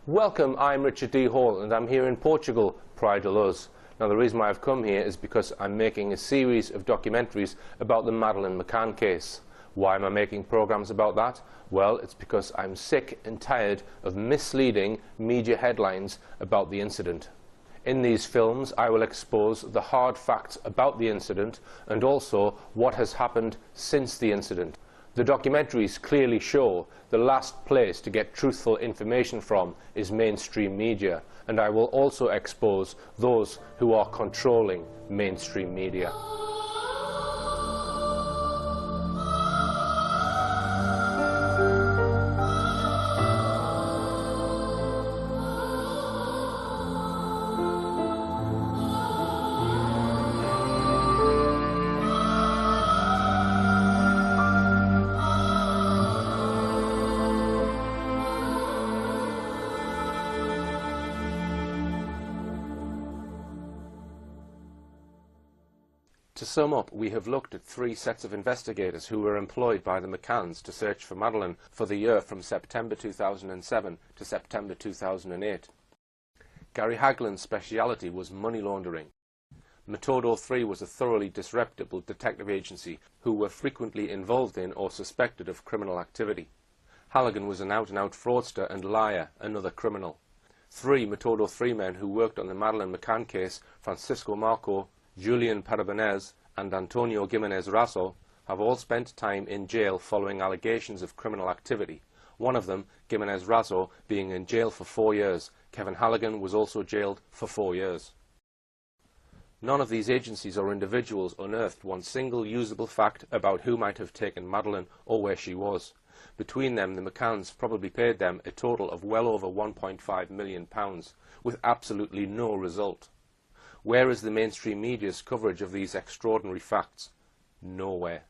Welcome, I'm Richard D. Hall and I'm here in Portugal, Praia de Luz. Now the reason why I've come here is because I'm making a series of documentaries about the Madeleine McCann case. Why am I making programs about that? Well, it's because I'm sick and tired of misleading media headlines about the incident. In these films I will expose the hard facts about the incident and also what has happened since the incident. The documentaries clearly show the last place to get truthful information from is mainstream media, and I will also expose those who are controlling mainstream media. To sum up, we have looked at three sets of investigators who were employed by the McCanns to search for Madeleine for the year from September 2007 to September 2008. Gary Hagland's speciality was money laundering. Metodo 3 was a thoroughly disreputable detective agency who were frequently involved in or suspected of criminal activity. Halligan was an out-and-out fraudster and liar, another criminal. Three Metodo 3 men who worked on the Madeleine McCann case, Francisco Marco, Julian Parabanez and Antonio Gimenez Raso, have all spent time in jail following allegations of criminal activity, one of them, Gimenez Raso, being in jail for 4 years. Kevin Halligan was also jailed for 4 years. None of these agencies or individuals unearthed one single usable fact about who might have taken Madeleine or where she was. Between them, the McCanns probably paid them a total of well over £1.5 million, with absolutely no result. Where is the mainstream media's coverage of these extraordinary facts? Nowhere.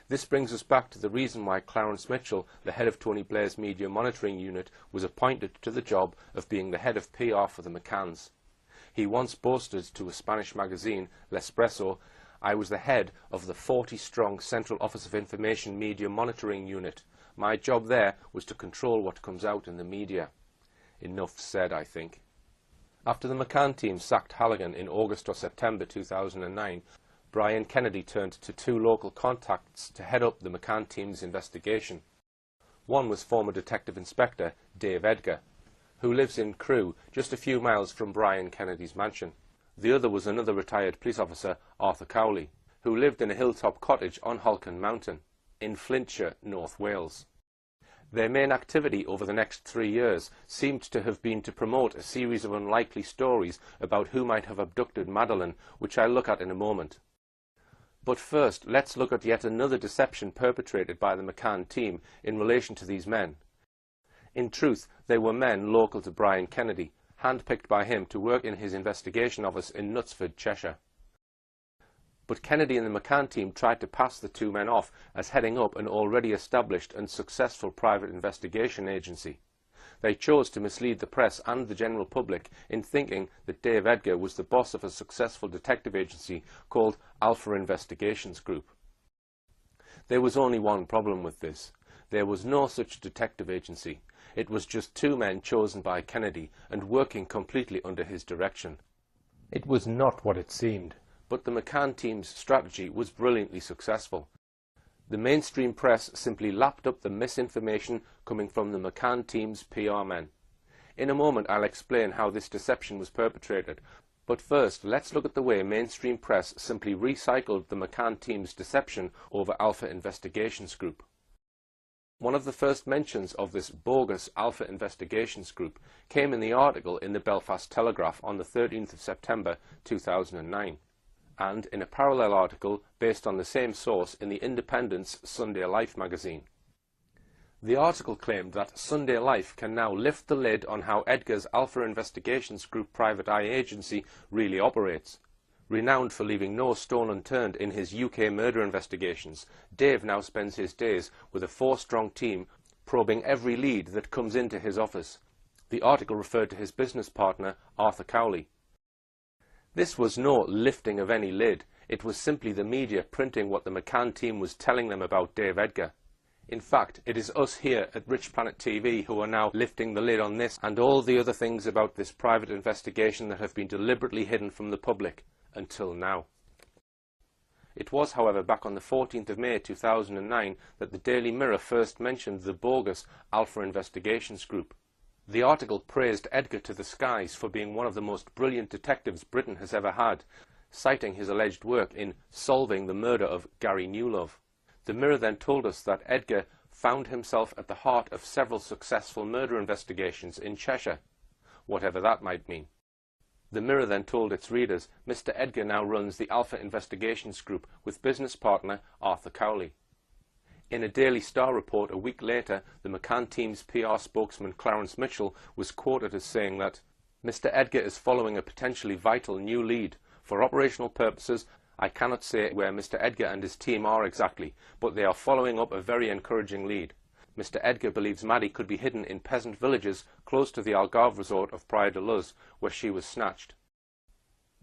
This brings us back to the reason why Clarence Mitchell, the head of Tony Blair's media monitoring unit, was appointed to the job of being the head of PR for the McCanns. He once boasted to a Spanish magazine, L'Espresso, "I was the head of the 40-strong Central Office of Information Media Monitoring Unit. My job there was to control what comes out in the media." Enough said, I think. After the McCann team sacked Halligan in August or September 2009, Brian Kennedy turned to two local contacts to head up the McCann team's investigation. One was former Detective Inspector Dave Edgar, who lives in Crewe, just a few miles from Brian Kennedy's mansion. The other was another retired police officer, Arthur Cowley, who lived in a hilltop cottage on Hulcon Mountain, in Flintshire, North Wales. Their main activity over the next 3 years seemed to have been to promote a series of unlikely stories about who might have abducted Madeleine, which I'll look at in a moment. But first, let's look at yet another deception perpetrated by the McCann team in relation to these men. In truth, they were men local to Brian Kennedy, handpicked by him to work in his investigation office in Knutsford, Cheshire. But Kennedy and the McCann team tried to pass the two men off as heading up an already established and successful private investigation agency. They chose to mislead the press and the general public in thinking that Dave Edgar was the boss of a successful detective agency called Alpha Investigations Group. There was only one problem with this. There was no such detective agency. It was just two men chosen by Kennedy and working completely under his direction. It was not what it seemed. But the McCann team's strategy was brilliantly successful. The mainstream press simply lapped up the misinformation coming from the McCann team's PR men. In a moment I'll explain how this deception was perpetrated, but first let's look at the way mainstream press simply recycled the McCann team's deception over Alpha Investigations Group. One of the first mentions of this bogus Alpha Investigations Group came in the article in the Belfast Telegraph on the 13th of September 2009. And in a parallel article based on the same source in the Independent's Sunday Life magazine. The article claimed that Sunday Life can now lift the lid on how Edgar's Alpha Investigations Group private eye agency really operates. Renowned for leaving no stone unturned in his UK murder investigations, Dave now spends his days with a 4-strong team probing every lead that comes into his office. The article referred to his business partner, Arthur Cowley. This was no lifting of any lid. It was simply the media printing what the McCann team was telling them about Dave Edgar. In fact, it is us here at Rich Planet TV who are now lifting the lid on this and all the other things about this private investigation that have been deliberately hidden from the public until now. It was, however, back on the 14th of May 2009 that the Daily Mirror first mentioned the bogus Alpha Investigations Group. The article praised Edgar to the skies for being one of the most brilliant detectives Britain has ever had, citing his alleged work in solving the murder of Gary Newlove. The Mirror then told us that Edgar found himself at the heart of several successful murder investigations in Cheshire, whatever that might mean. The Mirror then told its readers Mr. Edgar now runs the Alpha Investigations Group with business partner Arthur Cowley. In a Daily Star report a week later, the McCann team's PR spokesman Clarence Mitchell was quoted as saying that Mr. Edgar is following a potentially vital new lead. For operational purposes, I cannot say where Mr. Edgar and his team are exactly, but they are following up a very encouraging lead. Mr. Edgar believes Maddie could be hidden in peasant villages close to the Algarve resort of Praia de Luz, where she was snatched.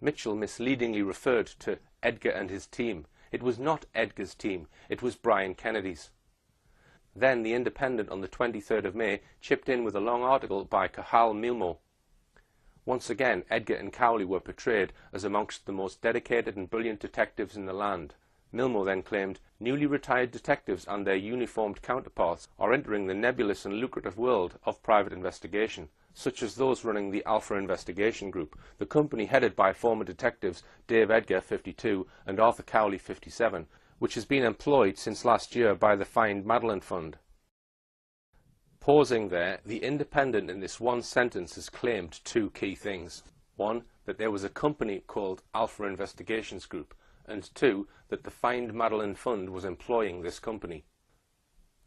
Mitchell misleadingly referred to Edgar and his team. It was not Edgar's team, it was Brian Kennedy's. Then The Independent on the 23rd of May chipped in with a long article by Cahal Milmo. Once again, Edgar and Cowley were portrayed as amongst the most dedicated and brilliant detectives in the land. Milmo then claimed, newly retired detectives and their uniformed counterparts are entering the nebulous and lucrative world of private investigation, such as those running the Alpha Investigation Group, the company headed by former detectives Dave Edgar, 52, and Arthur Cowley, 57, which has been employed since last year by the Find Madeline Fund. Pausing there, The Independent in this one sentence has claimed two key things. One, that there was a company called Alpha Investigations Group, and two, that the Find Madeline Fund was employing this company.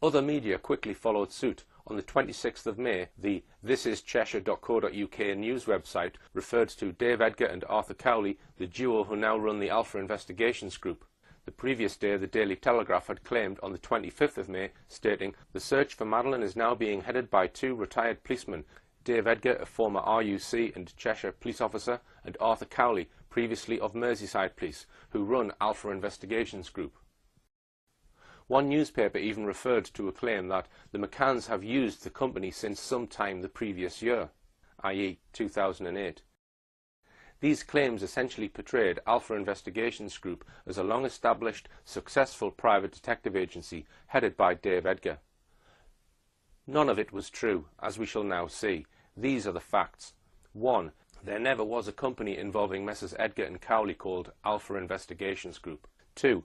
Other media quickly followed suit. On the 26th of May, the thisischeshire.co.uk news website referred to Dave Edgar and Arthur Cowley, the duo who now run the Alpha Investigations Group. The previous day, the Daily Telegraph had claimed on the 25th of May, stating, the search for Madeline is now being headed by two retired policemen, Dave Edgar, a former RUC and Cheshire police officer, and Arthur Cowley, previously of Merseyside Police, who run Alpha Investigations Group. One newspaper even referred to a claim that the McCanns have used the company since some time the previous year, i.e. 2008. These claims essentially portrayed Alpha Investigations Group as a long-established, successful private detective agency headed by Dave Edgar. None of it was true, as we shall now see. These are the facts. 1. There never was a company involving Messrs. Edgar and Cowley called Alpha Investigations Group. 2.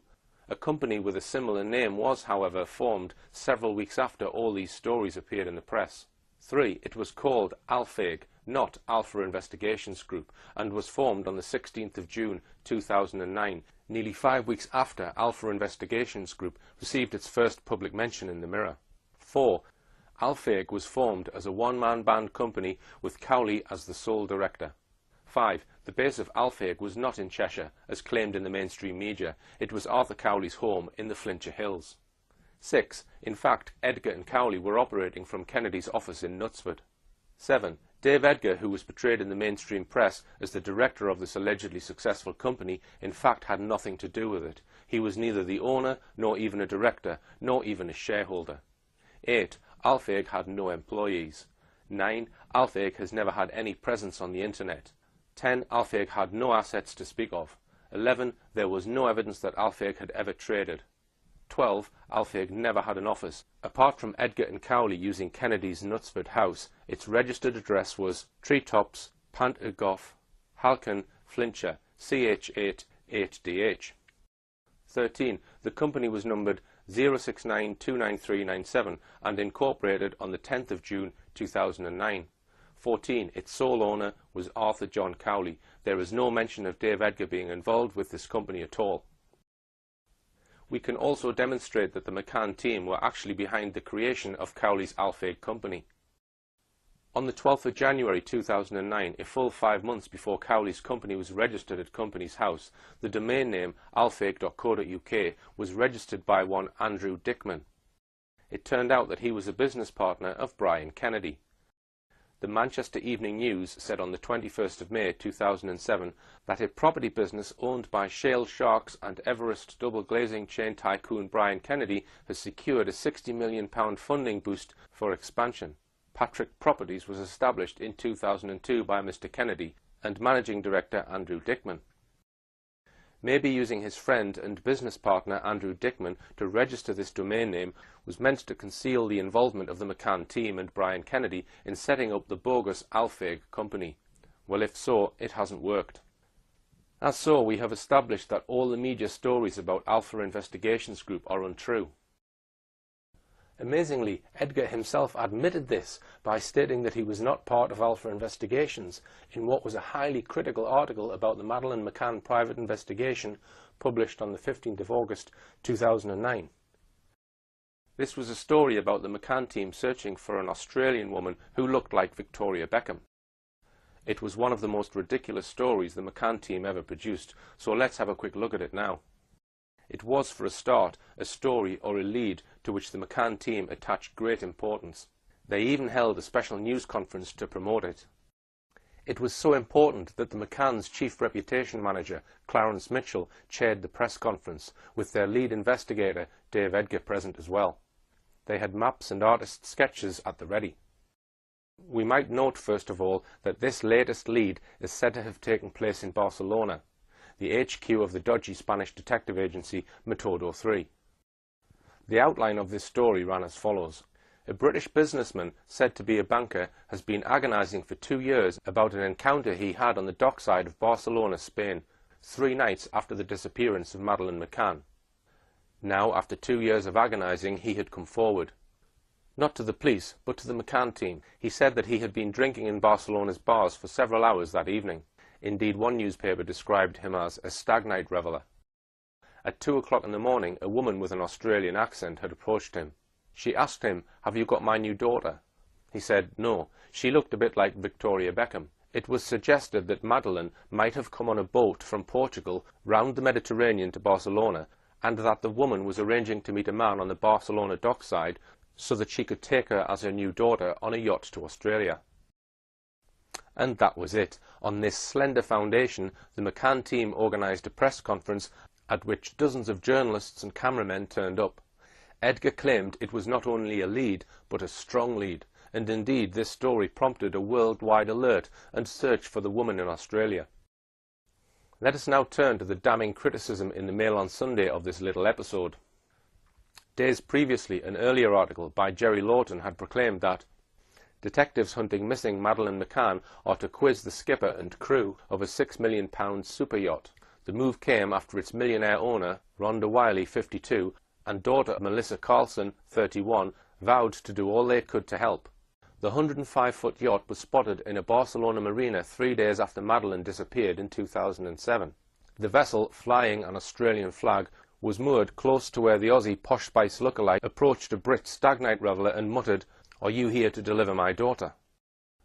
A company with a similar name was, however, formed several weeks after all these stories appeared in the press. 3. It was called Alpheg, not Alpha Investigations Group, and was formed on the 16th of June 2009, nearly 5 weeks after Alpha Investigations Group received its first public mention in the Mirror. 4. Alpheg was formed as a one-man band company with Cowley as the sole director. 5. The base of Alpheg was not in Cheshire, as claimed in the mainstream media. It was Arthur Cowley's home in the Flintshire Hills. 6. In fact, Edgar and Cowley were operating from Kennedy's office in Knutsford. 7. Dave Edgar, who was portrayed in the mainstream press as the director of this allegedly successful company, in fact had nothing to do with it. He was neither the owner, nor even a director, nor even a shareholder. 8. Alpheg had no employees. 9. Alpheg has never had any presence on the internet. 10. Alpheg had no assets to speak of. 11. There was no evidence that Alpheg had ever traded. 12. Alpheg never had an office. Apart from Edgar and Cowley using Kennedy's Knutsford house, its registered address was Treetops, Pant y Goff, Halcan, Flintshire, CH8 8DH. 13. The company was numbered 069-29397 and incorporated on the 10th of June 2009. 14. Its sole owner was Arthur John Cowley. There is no mention of Dave Edgar being involved with this company at all. We can also demonstrate that the McCann team were actually behind the creation of Cowley's Alpheg company. On the 12th of January 2009, a full 5 months before Cowley's company was registered at Companies House, the domain name alpheg.co.uk was registered by one Andrew Dickman. It turned out that he was a business partner of Brian Kennedy. the Manchester Evening News said on the 21st of May 2007 that a property business owned by shale sharks and Everest double glazing chain tycoon Brian Kennedy has secured a £60 million funding boost for expansion. Patrick Properties was established in 2002 by Mr. Kennedy and Managing Director Andrew Dickman. Maybe using his friend and business partner Andrew Dickman to register this domain name was meant to conceal the involvement of the McCann team and Brian Kennedy in setting up the bogus Alfeg company. Well, if so, it hasn't worked. As so, we have established that all the media stories about Alpha Investigations Group are untrue. Amazingly, Edgar himself admitted this by stating that he was not part of Alpha Investigations in what was a highly critical article about the Madeleine McCann private investigation published on the 15th of August 2009. This was a story about the McCann team searching for an Australian woman who looked like Victoria Beckham. It was one of the most ridiculous stories the McCann team ever produced, so let's have a quick look at it now. It was, for a start, a story or a lead to which the McCann team attached great importance. They even held a special news conference to promote it. It was so important that the McCann's chief reputation manager, Clarence Mitchell, chaired the press conference, with their lead investigator, Dave Edgar, present as well. They had maps and artist sketches at the ready. We might note, first of all, that this latest lead is said to have taken place in Barcelona, the HQ of the dodgy Spanish detective agency Metodo 3. The outline of this story ran as follows. A British businessman, said to be a banker, has been agonizing for 2 years about an encounter he had on the dockside of Barcelona, Spain, 3 nights after the disappearance of Madeleine McCann. Now, after 2 years of agonizing, he had come forward. Not to the police, but to the McCann team. He said that he had been drinking in Barcelona's bars for several hours that evening. Indeed, one newspaper described him as a stag night reveller. At 2 o'clock in the morning, a woman with an Australian accent had approached him. She asked him, "Have you got my new daughter?" He said no. She looked a bit like Victoria Beckham. It was suggested that Madeleine might have come on a boat from Portugal round the Mediterranean to Barcelona, and that the woman was arranging to meet a man on the Barcelona dockside so that she could take her as her new daughter on a yacht to Australia. And that was it. On this slender foundation, the McCann team organised a press conference at which dozens of journalists and cameramen turned up. Edgar claimed it was not only a lead, but a strong lead, and indeed this story prompted a worldwide alert and search for the woman in Australia. Let us now turn to the damning criticism in the Mail on Sunday of this little episode. Days previously, an earlier article by Jerry Lawton had proclaimed that detectives hunting missing Madeleine McCann are to quiz the skipper and crew of a £6 million super yacht. The move came after its millionaire owner, Rhonda Wiley, 52, and daughter Melissa Carlson, 31, vowed to do all they could to help. The 105-foot yacht was spotted in a Barcelona marina 3 days after Madeleine disappeared in 2007. The vessel, flying an Australian flag, was moored close to where the Aussie Posh Spice lookalike approached a Brit stag night reveller and muttered, "Are you here to deliver my daughter?"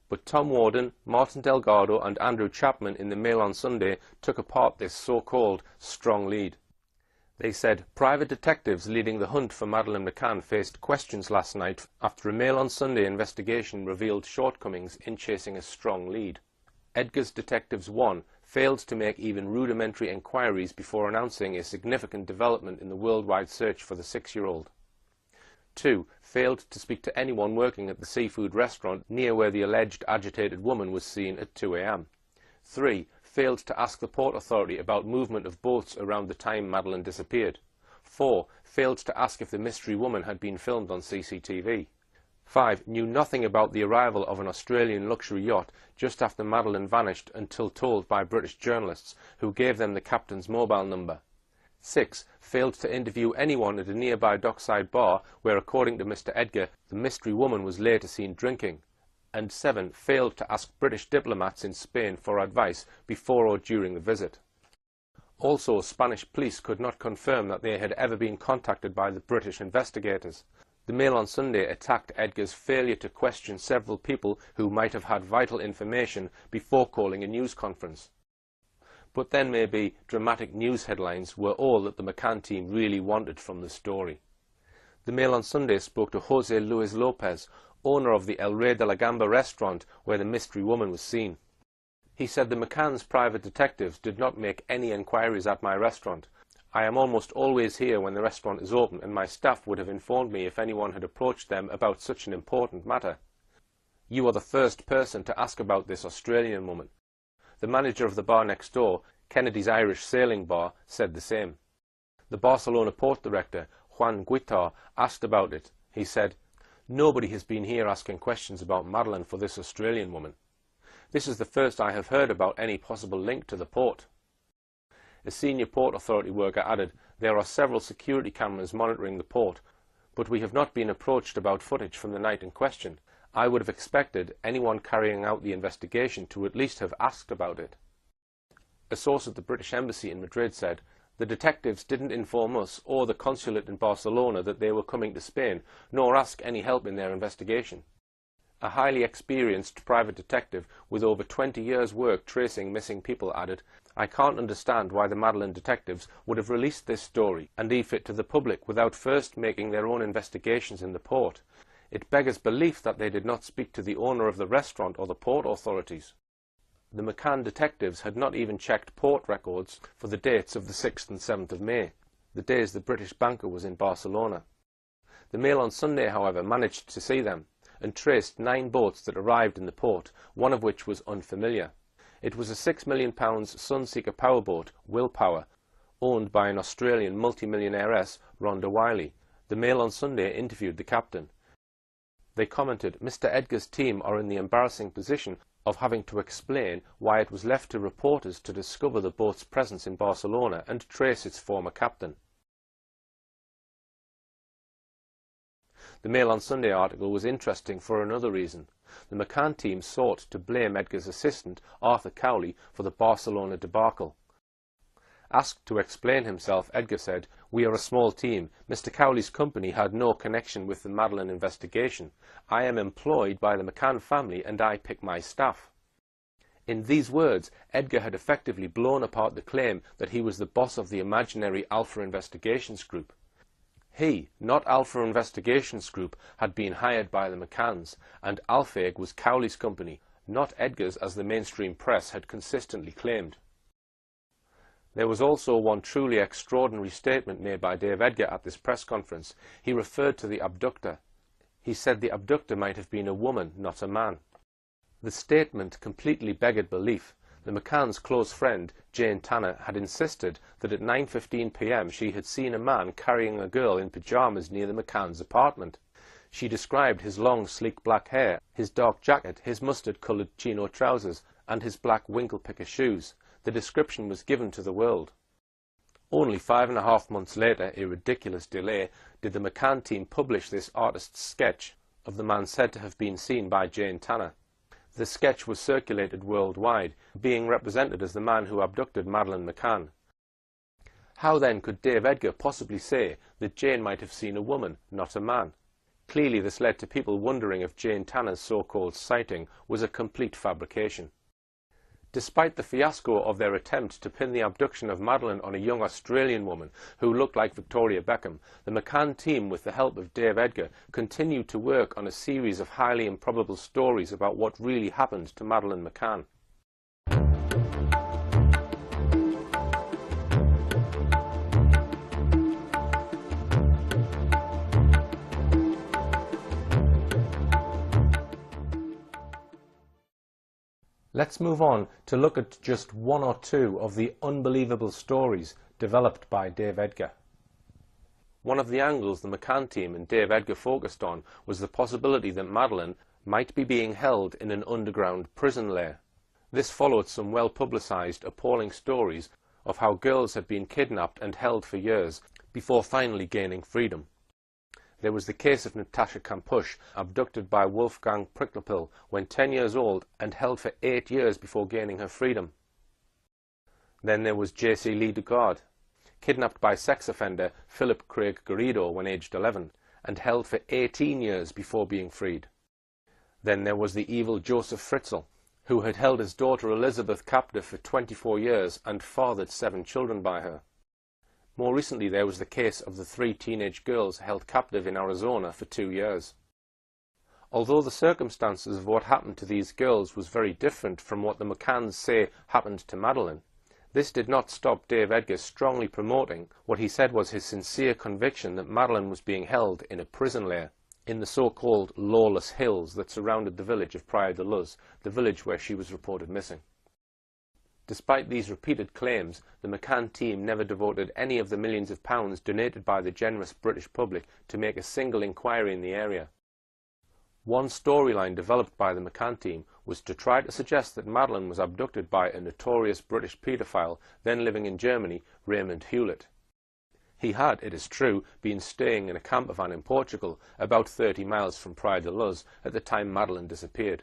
But Tom Warden, Martin Delgado and Andrew Chapman in the Mail on Sunday took apart this so-called strong lead. They said private detectives leading the hunt for Madeleine McCann faced questions last night after a Mail on Sunday investigation revealed shortcomings in chasing a strong lead. Edgar's Detectives 1 failed to make even rudimentary inquiries before announcing a significant development in the worldwide search for the 6-year-old. 2. Failed to speak to anyone working at the seafood restaurant near where the alleged agitated woman was seen at 2 a.m. 3. Failed to ask the Port Authority about movement of boats around the time Madeleine disappeared. 4. Failed to ask if the mystery woman had been filmed on CCTV. 5. Knew nothing about the arrival of an Australian luxury yacht just after Madeleine vanished until told by British journalists who gave them the captain's mobile number. 6. Failed to interview anyone at a nearby dockside bar where, according to Mr. Edgar, the mystery woman was later seen drinking. And 7. Failed to ask British diplomats in Spain for advice before or during the visit. Also, Spanish police could not confirm that they had ever been contacted by the British investigators. The Mail on Sunday attacked Edgar's failure to question several people who might have had vital information before calling a news conference. But then maybe dramatic news headlines were all that the McCann team really wanted from the story. The Mail on Sunday spoke to Jose Luis Lopez, owner of the El Rey de la Gamba restaurant where the mystery woman was seen. He said the McCann's private detectives did not make any enquiries at my restaurant. I am almost always here when the restaurant is open, and my staff would have informed me if anyone had approached them about such an important matter. You are the first person to ask about this Australian woman. The manager of the bar next door, Kennedy's Irish Sailing Bar, said the same. The Barcelona port director, Juan Guitar, asked about it. He said, "Nobody has been here asking questions about Madeline for this Australian woman. This is the first I have heard about any possible link to the port." A senior Port Authority worker added, "There are several security cameras monitoring the port, but we have not been approached about footage from the night in question. I would have expected anyone carrying out the investigation to at least have asked about it." A source at the British Embassy in Madrid said, "The detectives didn't inform us or the consulate in Barcelona that they were coming to Spain, nor ask any help in their investigation." A highly experienced private detective with over 20 years' work tracing missing people added, "I can't understand why the Madeline detectives would have released this story and leave it to the public without first making their own investigations in the port. It beggars belief that they did not speak to the owner of the restaurant or the port authorities." The McCann detectives had not even checked port records for the dates of the 6th and 7th of May, the days the British banker was in Barcelona. The Mail on Sunday, however, managed to see them and traced 9 boats that arrived in the port, one of which was unfamiliar. It was a £6 million Sunseeker powerboat, Willpower, owned by an Australian multimillionairess, Rhonda Wiley. The Mail on Sunday interviewed the captain. They commented, "Mr. Edgar's team are in the embarrassing position of having to explain why it was left to reporters to discover the boat's presence in Barcelona and trace its former captain." The Mail on Sunday article was interesting for another reason. The McCann team sought to blame Edgar's assistant, Arthur Cowley, for the Barcelona debacle. Asked to explain himself, Edgar said, "We are a small team. Mr. Cowley's company had no connection with the Madeline investigation. I am employed by the McCann family and I pick my staff." In these words, Edgar had effectively blown apart the claim that he was the boss of the imaginary Alpha Investigations Group. He, not Alpha Investigations Group, had been hired by the McCanns, and Alphaig was Cowley's company, not Edgar's as the mainstream press had consistently claimed. There was also one truly extraordinary statement made by Dave Edgar at this press conference. He referred to the abductor. He said the abductor might have been a woman, not a man. The statement completely beggared belief. The McCann's close friend, Jane Tanner, had insisted that at 9:15 p.m. she had seen a man carrying a girl in pyjamas near the McCann's apartment. She described his long, sleek black hair, his dark jacket, his mustard-coloured chino trousers, and his black winkle-picker shoes. The description was given to the world. Only 5.5 months later, a ridiculous delay, did the McCann team publish this artist's sketch of the man said to have been seen by Jane Tanner. The sketch was circulated worldwide, being represented as the man who abducted Madeleine McCann. How then could Dave Edgar possibly say that Jane might have seen a woman, not a man? Clearly this led to people wondering if Jane Tanner's so-called sighting was a complete fabrication. Despite the fiasco of their attempt to pin the abduction of Madeline on a young Australian woman who looked like Victoria Beckham, the McCann team, with the help of Dave Edgar, continued to work on a series of highly improbable stories about what really happened to Madeleine McCann. Let's move on to look at just one or two of the unbelievable stories developed by Dave Edgar. One of the angles the McCann team and Dave Edgar focused on was the possibility that Madeleine might be being held in an underground prison lair. This followed some well-publicised, appalling stories of how girls had been kidnapped and held for years before finally gaining freedom. There was the case of Natasha Kampusch, abducted by Wolfgang Pricklepil when 10 years old and held for 8 years before gaining her freedom. Then there was J.C. Lee Dugard, kidnapped by sex offender Philip Craig Garrido when aged 11 and held for 18 years before being freed. Then there was the evil Joseph Fritzl, who had held his daughter Elizabeth captive for 24 years and fathered 7 children by her. More recently, there was the case of the 3 teenage girls held captive in Arizona for 2 years. Although the circumstances of what happened to these girls was very different from what the McCanns say happened to Madeline, this did not stop Dave Edgar strongly promoting what he said was his sincere conviction that Madeline was being held in a prison lair in the so-called lawless hills that surrounded the village of Praia de Luz, the village where she was reported missing. Despite these repeated claims, the McCann team never devoted any of the millions of pounds donated by the generous British public to make a single inquiry in the area. One storyline developed by the McCann team was to try to suggest that Madeline was abducted by a notorious British paedophile then living in Germany, Raymond Hewlett. He had, it is true, been staying in a campervan in Portugal, about 30 miles from Praia de Luz, at the time Madeline disappeared,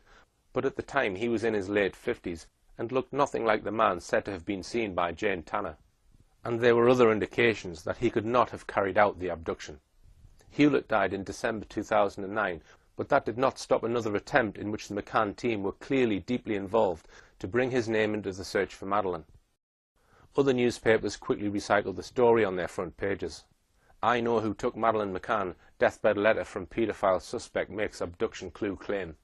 but at the time he was in his late 50s and looked nothing like the man said to have been seen by Jane Tanner, and there were other indications that he could not have carried out the abduction. Hewlett died in December 2009, but that did not stop another attempt in which the McCann team were clearly deeply involved to bring his name into the search for Madeline. Other newspapers quickly recycled the story on their front pages. "I know who took Madeleine McCann. Deathbed letter from paedophile suspect makes abduction clue claim."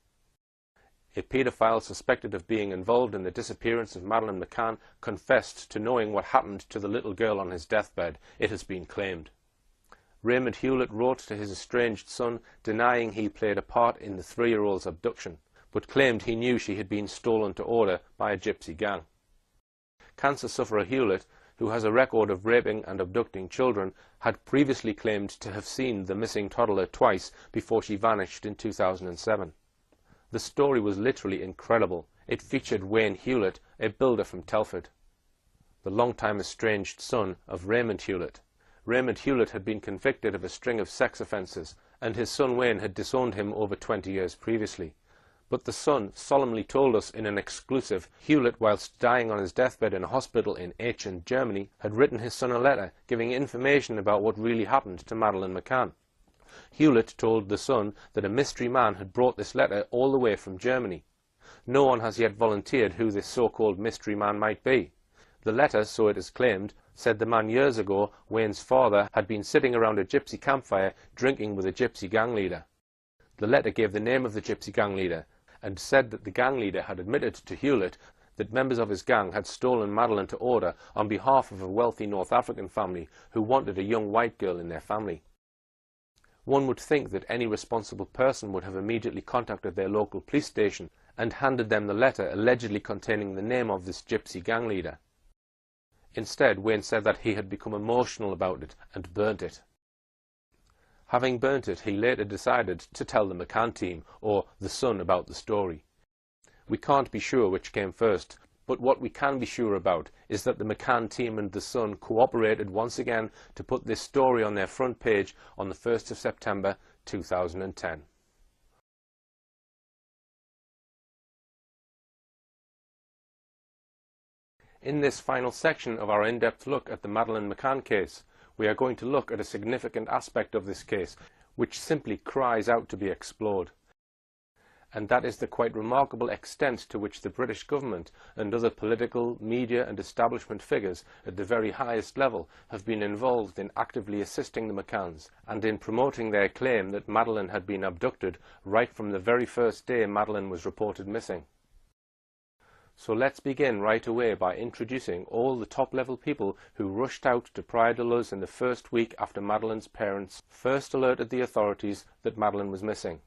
A paedophile suspected of being involved in the disappearance of Madeleine McCann confessed to knowing what happened to the little girl on his deathbed, it has been claimed. Raymond Hewlett wrote to his estranged son denying he played a part in the 3-year-old's abduction, but claimed he knew she had been stolen to order by a gypsy gang. Cancer sufferer Hewlett, who has a record of raping and abducting children, had previously claimed to have seen the missing toddler twice before she vanished in 2007. The story was literally incredible. It featured Wayne Hewlett, a builder from Telford, the long-time estranged son of Raymond Hewlett. Raymond Hewlett had been convicted of a string of sex offences, and his son Wayne had disowned him over 20 years previously. But the son solemnly told us in an exclusive Hewlett, whilst dying on his deathbed in a hospital in Aachen, Germany, had written his son a letter giving information about what really happened to Madeleine McCann. Hewlett told the son that a mystery man had brought this letter all the way from Germany. No one has yet volunteered who this so-called mystery man might be. The letter, so it is claimed, said the man years ago, Wayne's father, had been sitting around a gypsy campfire drinking with a gypsy gang leader. The letter gave the name of the gypsy gang leader, and said that the gang leader had admitted to Hewlett that members of his gang had stolen Madeline to order on behalf of a wealthy North African family who wanted a young white girl in their family. One would think that any responsible person would have immediately contacted their local police station and handed them the letter allegedly containing the name of this gypsy gang leader. Instead, Wayne said that he had become emotional about it and burnt it. Having burnt it, he later decided to tell the McCann team, or the son, about the story. We can't be sure which came first, but what we can be sure about is that the McCann team and the son cooperated once again to put this story on their front page on the 1st of September 2010. In this final section of our in-depth look at the Madeleine McCann case, we are going to look at a significant aspect of this case which simply cries out to be explored. And that is the quite remarkable extent to which the British government and other political, media and establishment figures at the very highest level have been involved in actively assisting the McCanns and in promoting their claim that Madeleine had been abducted right from the very first day Madeleine was reported missing. So let's begin right away by introducing all the top-level people who rushed out to Praia de Luz in the first week after Madeleine's parents first alerted the authorities that Madeleine was missing.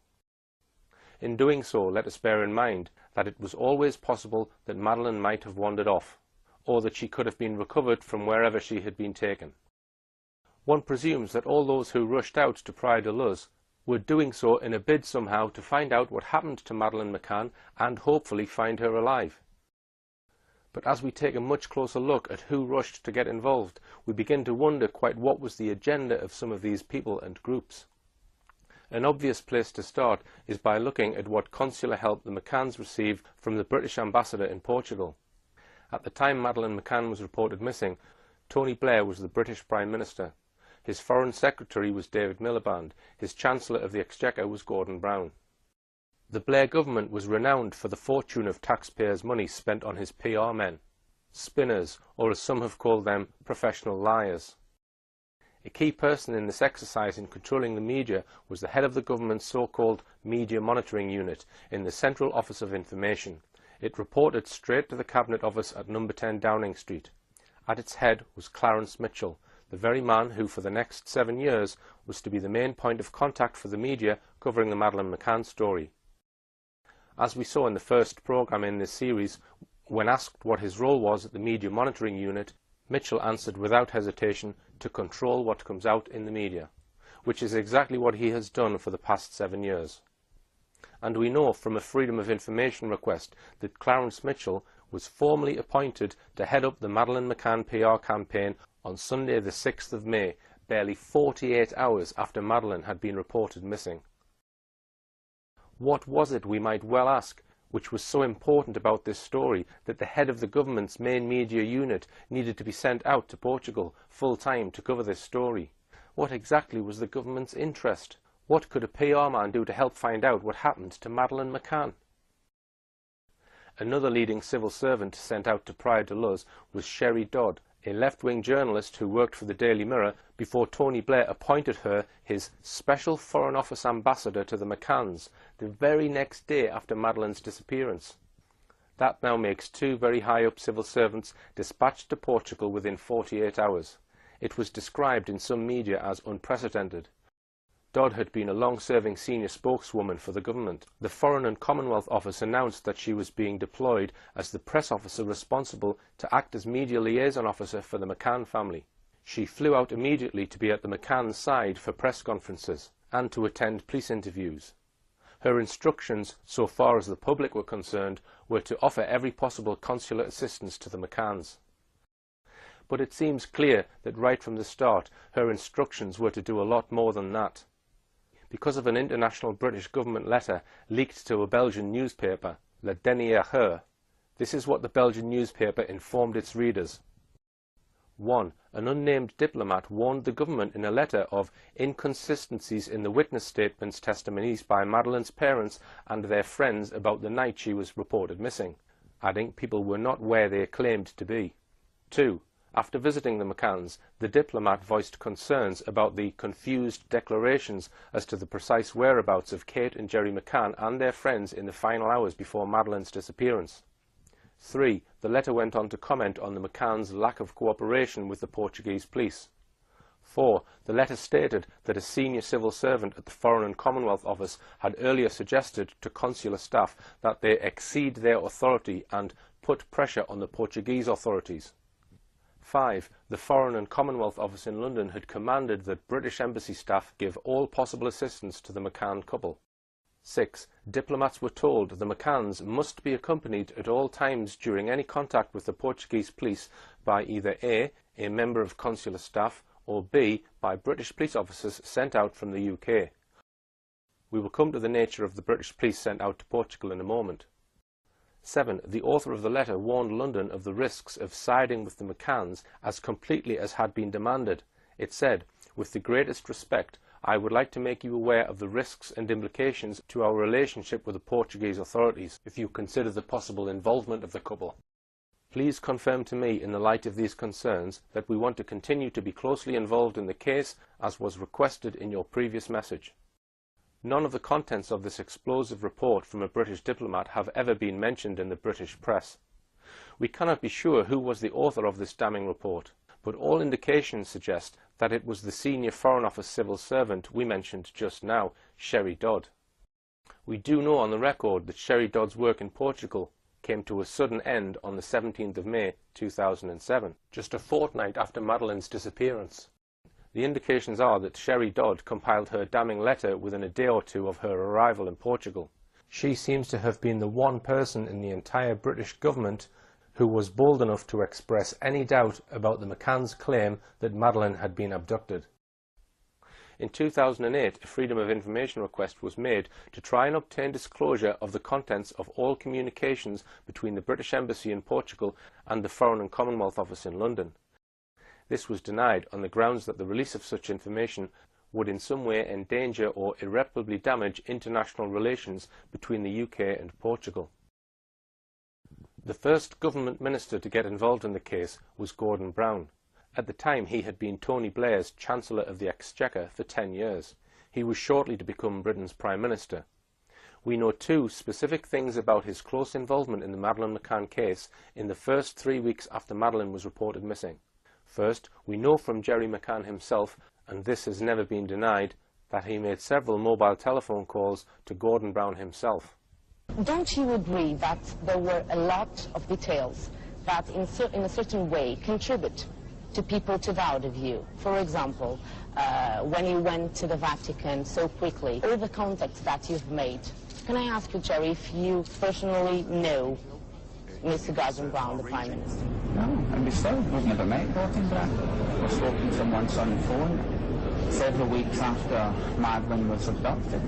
In doing so, let us bear in mind that it was always possible that Madeleine might have wandered off, or that she could have been recovered from wherever she had been taken. One presumes that all those who rushed out to Praia de Luz were doing so in a bid somehow to find out what happened to Madeleine McCann and hopefully find her alive. But as we take a much closer look at who rushed to get involved, we begin to wonder quite what was the agenda of some of these people and groups. An obvious place to start is by looking at what consular help the McCanns received from the British ambassador in Portugal. At the time Madeleine McCann was reported missing, Tony Blair was the British Prime Minister. His Foreign Secretary was David Miliband. His Chancellor of the Exchequer was Gordon Brown. The Blair government was renowned for the fortune of taxpayers' money spent on his PR men, spinners, or as some have called them, professional liars. A key person in this exercise in controlling the media was the head of the government's so-called Media Monitoring Unit in the Central Office of Information. It reported straight to the Cabinet Office at number 10 Downing Street. At its head was Clarence Mitchell, the very man who for the next 7 years was to be the main point of contact for the media covering the Madeleine McCann story. As we saw in the first programme in this series, when asked what his role was at the Media Monitoring Unit, Mitchell answered without hesitation to control what comes out in the media, which is exactly what he has done for the past 7 years. And we know from a Freedom of Information request that Clarence Mitchell was formally appointed to head up the Madeleine McCann PR campaign on Sunday the 6th of May, barely 48 hours after Madeleine had been reported missing. What was it, we might well ask, which was so important about this story that the head of the government's main media unit needed to be sent out to Portugal full-time to cover this story? What exactly was the government's interest? What could a PR man do to help find out what happened to Madeleine McCann? Another leading civil servant sent out to Praia de Luz was Sherry Dodd, a left-wing journalist who worked for the Daily Mirror before Tony Blair appointed her his Special Foreign Office Ambassador to the McCanns the very next day after Madeleine's disappearance. That now makes 2 very high-up civil servants dispatched to Portugal within 48 hours. It was described in some media as unprecedented. Dodd had been a long-serving senior spokeswoman for the government. The Foreign and Commonwealth Office announced that she was being deployed as the press officer responsible to act as media liaison officer for the McCann family. She flew out immediately to be at the McCann's side for press conferences and to attend police interviews. Her instructions, so far as the public were concerned, were to offer every possible consular assistance to the McCanns. But it seems clear that right from the start her instructions were to do a lot more than that. Because of an international British government letter leaked to a Belgian newspaper, Le Dernier Heure, this is what the Belgian newspaper informed its readers. 1. An unnamed diplomat warned the government in a letter of inconsistencies in the witness statements testimonies by Madeleine's parents and their friends about the night she was reported missing, adding people were not where they claimed to be. 2. After visiting the McCanns, the diplomat voiced concerns about the confused declarations as to the precise whereabouts of Kate and Gerry McCann and their friends in the final hours before Madeleine's disappearance. 3. The letter went on to comment on the McCanns' lack of cooperation with the Portuguese police. 4. The letter stated that a senior civil servant at the Foreign and Commonwealth Office had earlier suggested to consular staff that they exceed their authority and put pressure on the Portuguese authorities. 5. The Foreign and Commonwealth Office in London had commanded that British embassy staff give all possible assistance to the McCann couple. 6. Diplomats were told the McCanns must be accompanied at all times during any contact with the Portuguese police by either A member of consular staff, or B, by British police officers sent out from the UK. We will come to the nature of the British police sent out to Portugal in a moment. 7. The author of the letter warned London of the risks of siding with the McCanns as completely as had been demanded. It said, "With the greatest respect, I would like to make you aware of the risks and implications to our relationship with the Portuguese authorities if you consider the possible involvement of the couple. Please confirm to me, in the light of these concerns, that we want to continue to be closely involved in the case as was requested in your previous message." None of the contents of this explosive report from a British diplomat have ever been mentioned in the British press. We cannot be sure who was the author of this damning report, but all indications suggest that it was the senior Foreign Office civil servant we mentioned just now, Sherry Dodd. We do know on the record that Sherry Dodd's work in Portugal came to a sudden end on the 17th of May 2007, just a fortnight after Madeleine's disappearance. The indications are that Sherry Dodd compiled her damning letter within a day or two of her arrival in Portugal. She seems to have been the one person in the entire British government who was bold enough to express any doubt about the McCanns' claim that Madeleine had been abducted. In 2008, a Freedom of Information request was made to try and obtain disclosure of the contents of all communications between the British Embassy in Portugal and the Foreign and Commonwealth Office in London. This was denied on the grounds that the release of such information would in some way endanger or irreparably damage international relations between the UK and Portugal. The first government minister to get involved in the case was Gordon Brown. At the time, he had been Tony Blair's Chancellor of the Exchequer for 10 years. He was shortly to become Britain's Prime Minister. We know two specific things about his close involvement in the Madeleine McCann case in the first 3 weeks after Madeleine was reported missing. First, we know from Gerry McCann himself, and this has never been denied, that he made several mobile telephone calls to Gordon Brown himself. Don't you agree that there were a lot of details that in a certain way contribute to people to doubt of you? For example, when you went to the Vatican so quickly, all the contacts that you've made. Can I ask you, Gerry, if you personally know Mr. Gordon Brown, the Prime Minister? No, and we still, we've never met Gordon Brown. We've spoken to him once on the phone, several weeks after Madeline was abducted.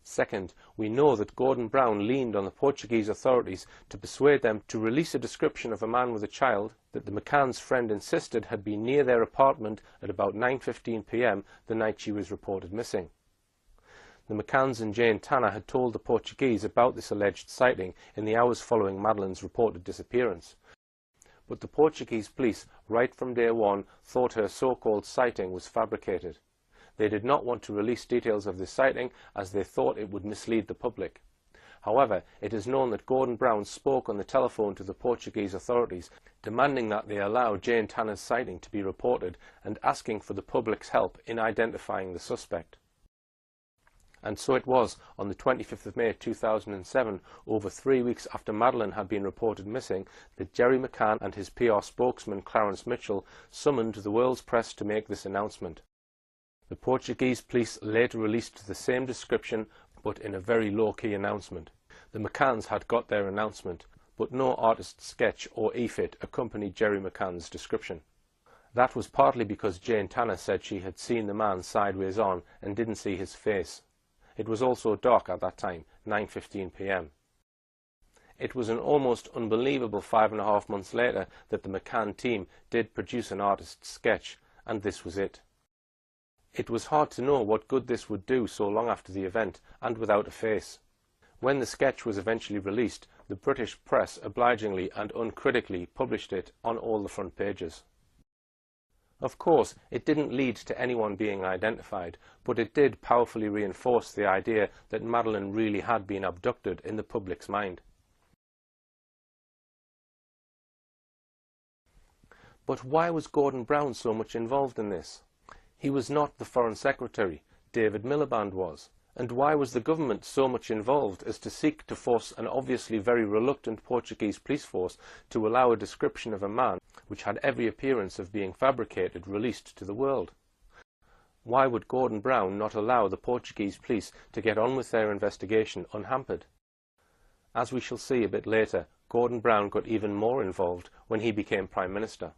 Second, we know that Gordon Brown leaned on the Portuguese authorities to persuade them to release a description of a man with a child that the McCann's friend insisted had been near their apartment at about 9:15 p.m. the night she was reported missing. The McCanns and Jane Tanner had told the Portuguese about this alleged sighting in the hours following Madeleine's reported disappearance. But the Portuguese police, right from day one, thought her so-called sighting was fabricated. They did not want to release details of this sighting as they thought it would mislead the public. However, it is known that Gordon Brown spoke on the telephone to the Portuguese authorities, demanding that they allow Jane Tanner's sighting to be reported and asking for the public's help in identifying the suspect. And so it was on the 25th of May 2007, over 3 weeks after Madeleine had been reported missing, that Gerry McCann and his PR spokesman Clarence Mitchell summoned the world's press to make this announcement. The Portuguese police later released the same description, but in a very low-key announcement. The McCanns had got their announcement, but no artist's sketch or e-fit accompanied Gerry McCann's description. That was partly because Jane Tanner said she had seen the man sideways on and didn't see his face. It was also dark at that time, 9:15 p.m. It was an almost unbelievable 5.5 months later that the McCann team did produce an artist's sketch, and this was it. It was hard to know what good this would do so long after the event, and without a face. When the sketch was eventually released, the British press obligingly and uncritically published it on all the front pages. Of course, it didn't lead to anyone being identified, but it did powerfully reinforce the idea that Madeleine really had been abducted in the public's mind. But why was Gordon Brown so much involved in this? He was not the Foreign Secretary, David Miliband was. And why was the government so much involved as to seek to force an obviously very reluctant Portuguese police force to allow a description of a man which had every appearance of being fabricated released to the world? Why would Gordon Brown not allow the Portuguese police to get on with their investigation unhampered? As we shall see a bit later, Gordon Brown got even more involved when he became Prime Minister.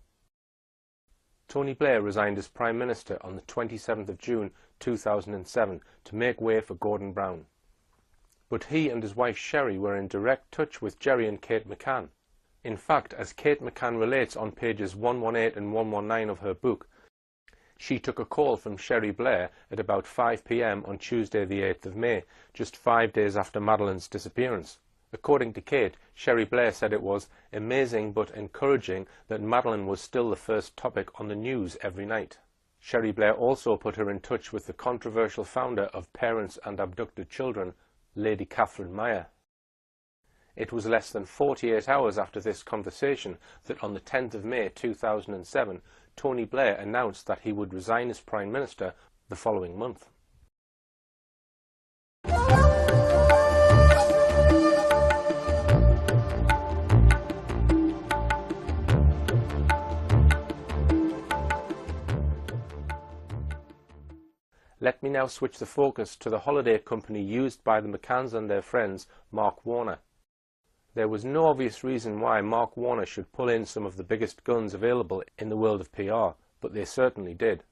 Tony Blair resigned as Prime Minister on the 27th of June 2007 to make way for Gordon Brown. But he and his wife Sherry were in direct touch with Gerry and Kate McCann. In fact, as Kate McCann relates on pages 118 and 119 of her book, she took a call from Sherry Blair at about 5 p.m. on Tuesday the 8th of May, just 5 days after Madeleine's disappearance. According to Kate, Sherry Blair said it was amazing but encouraging that Madeleine was still the first topic on the news every night. Sherry Blair also put her in touch with the controversial founder of Parents and Abducted Children, Lady Catherine Meyer. It was less than 48 hours after this conversation that on the 10th of May 2007, Tony Blair announced that he would resign as Prime Minister the following month. Let me now switch the focus to the holiday company used by the McCanns and their friends, Mark Warner. There was no obvious reason why Mark Warner should pull in some of the biggest guns available in the world of PR, but they certainly did.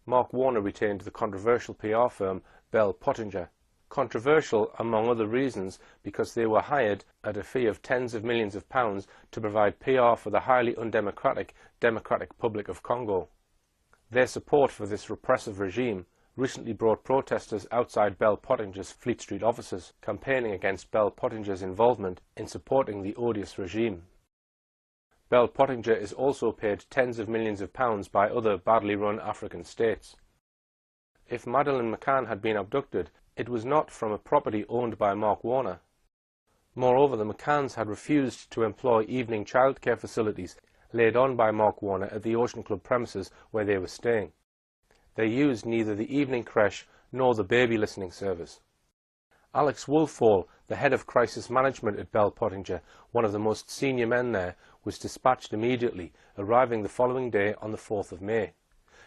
Mark Warner retained the controversial PR firm Bell Pottinger. Controversial, among other reasons, because they were hired at a fee of tens of millions of pounds to provide PR for the highly undemocratic Democratic Republic of Congo. Their support for this repressive regime recently brought protesters outside Bell Pottinger's Fleet Street offices, campaigning against Bell Pottinger's involvement in supporting the odious regime. Bell Pottinger is also paid tens of millions of pounds by other badly run African states. If Madeleine McCann had been abducted, it was not from a property owned by Mark Warner. Moreover, the McCanns had refused to employ evening childcare facilities laid on by Mark Warner at the Ocean Club premises where they were staying. They used neither the evening creche nor the baby listening service. Alex Woolfall, the head of crisis management at Bell Pottinger, one of the most senior men there, was dispatched immediately, arriving the following day on the 4th of May.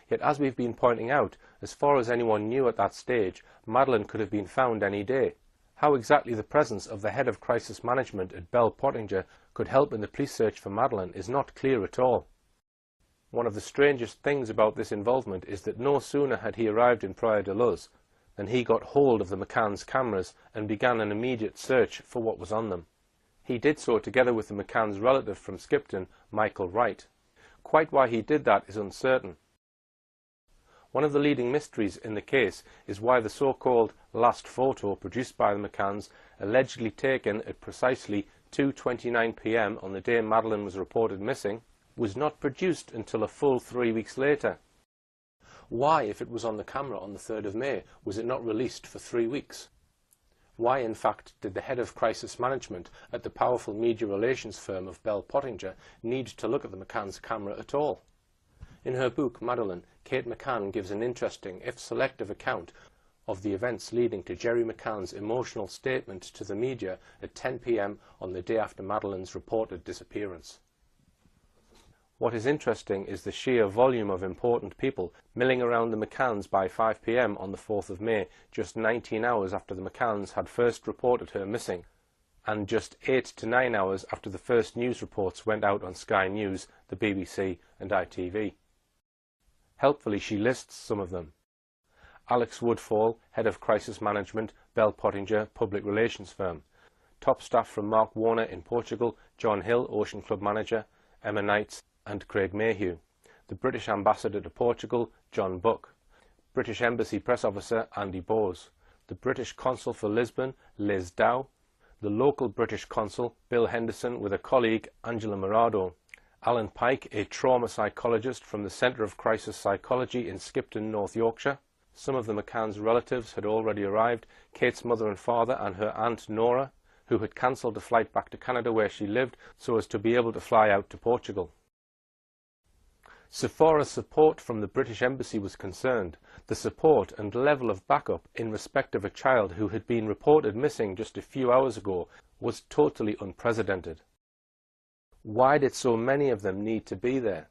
Yet, as we've been pointing out, as far as anyone knew at that stage, Madeline could have been found any day. How exactly the presence of the head of crisis management at Bell Pottinger could help in the police search for Madeline is not clear at all. One of the strangest things about this involvement is that no sooner had he arrived in Praia de Luz than he got hold of the McCann's cameras and began an immediate search for what was on them. He did so together with the McCann's relative from Skipton, Michael Wright. Quite why he did that is uncertain. One of the leading mysteries in the case is why the so-called last photo produced by the McCanns, allegedly taken at precisely 2:29 p.m. on the day Madeline was reported missing, was not produced until a full 3 weeks later. Why, if it was on the camera on the 3rd of May, was it not released for 3 weeks? Why, in fact, did the head of crisis management at the powerful media relations firm of Bell Pottinger need to look at the McCann's camera at all? In her book, Madeline, Kate McCann gives an interesting, if selective, account of the events leading to Jerry McCann's emotional statement to the media at 10 p.m. on the day after Madeline's reported disappearance. What is interesting is the sheer volume of important people milling around the McCanns by 5 p.m. on the 4th of May, just 19 hours after the McCanns had first reported her missing, and just 8 to 9 hours after the first news reports went out on Sky News, the BBC and ITV. Helpfully, she lists some of them. Alex Woodfall, head of crisis management, Bell Pottinger public relations firm. Top staff from Mark Warner in Portugal, John Hill, Ocean Club manager, Emma Knights and Craig Mayhew. The British ambassador to Portugal, John Buck. British Embassy press officer, Andy Bowes. The British consul for Lisbon, Liz Dow. The local British consul, Bill Henderson, with a colleague, Angela Morado. Alan Pike, a trauma psychologist from the Centre of Crisis Psychology in Skipton, North Yorkshire. Some of the McCann's relatives had already arrived, Kate's mother and father and her aunt Nora, who had cancelled a flight back to Canada where she lived so as to be able to fly out to Portugal. So far as support from the British Embassy was concerned, the support and level of backup in respect of a child who had been reported missing just a few hours ago was totally unprecedented. Why did so many of them need to be there?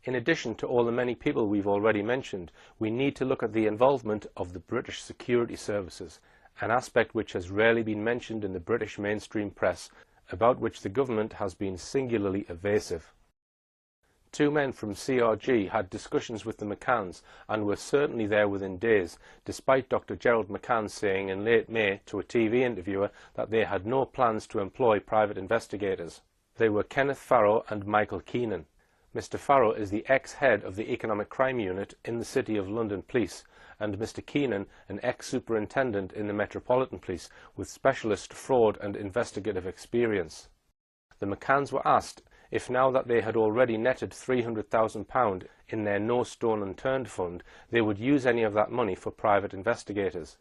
In addition to all the many people we've already mentioned, we need to look at the involvement of the British security services, an aspect which has rarely been mentioned in the British mainstream press, about which the government has been singularly evasive. Two men from CRG had discussions with the McCanns and were certainly there within days, despite Dr. Gerald McCann saying in late May to a TV interviewer that they had no plans to employ private investigators. They were Kenneth Farrow and Michael Keenan. Mr. Farrow is the ex-head of the Economic Crime Unit in the City of London Police, and Mr. Keenan an ex-superintendent in the Metropolitan Police with specialist fraud and investigative experience. The McCanns were asked if now that they had already netted £300,000 in their No Stone Unturned fund, they would use any of that money for private investigators.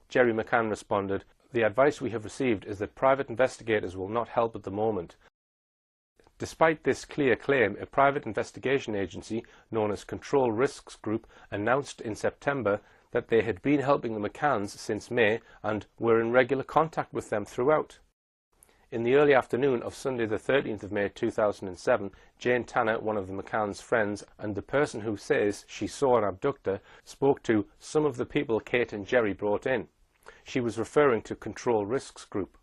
Jerry McCann responded, "The advice we have received is that private investigators will not help at the moment." Despite this clear claim, a private investigation agency known as Control Risks Group announced in September that they had been helping the McCanns since May and were in regular contact with them throughout. In the early afternoon of Sunday the 13th of May 2007, Jane Tanner, one of the McCann's friends and the person who says she saw an abductor, spoke to some of the people Kate and Jerry brought in. She was referring to Control Risks Group.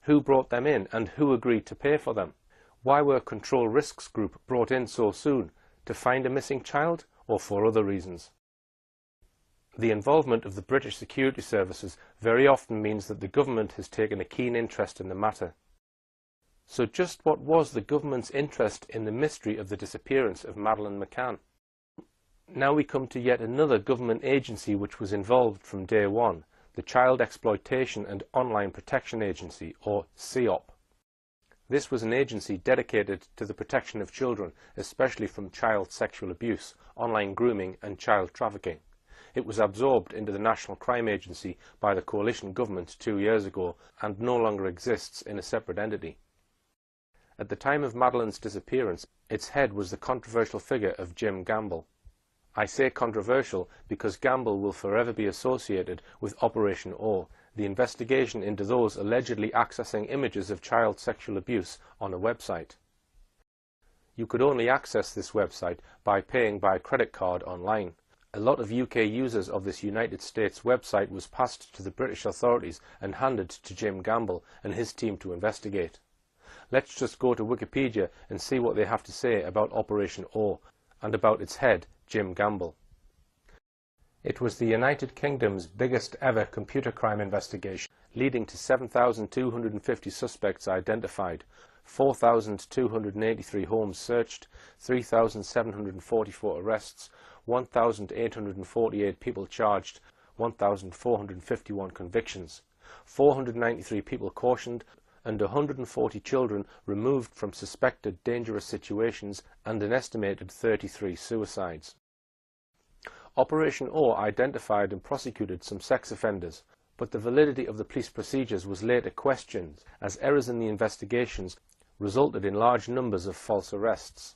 Who brought them in and who agreed to pay for them? Why were Control Risks Group brought in so soon? To find a missing child or for other reasons? The involvement of the British security services very often means that the government has taken a keen interest in the matter. So just what was the government's interest in the mystery of the disappearance of Madeleine McCann? Now we come to yet another government agency which was involved from day one, the Child Exploitation and Online Protection Agency, or CEOP. This was an agency dedicated to the protection of children, especially from child sexual abuse, online grooming and child trafficking. It was absorbed into the National Crime Agency by the coalition government 2 years ago and no longer exists in a separate entity. At the time of Madeline's disappearance, its head was the controversial figure of Jim Gamble. I say controversial because Gamble will forever be associated with Operation O, the investigation into those allegedly accessing images of child sexual abuse on a website. You could only access this website by paying by credit card online. A lot of UK users of this United States website was passed to the British authorities and handed to Jim Gamble and his team to investigate. Let's just go to Wikipedia and see what they have to say about Operation O and about its head, Jim Gamble. It was the United Kingdom's biggest ever computer crime investigation, leading to 7,250 suspects identified, 4,283 homes searched, 3,744 arrests, 1,848 people charged, 1,451 convictions, 493 people cautioned, and 140 children removed from suspected dangerous situations, and an estimated 33 suicides. Operation O identified and prosecuted some sex offenders, but the validity of the police procedures was later questioned, as errors in the investigations resulted in large numbers of false arrests.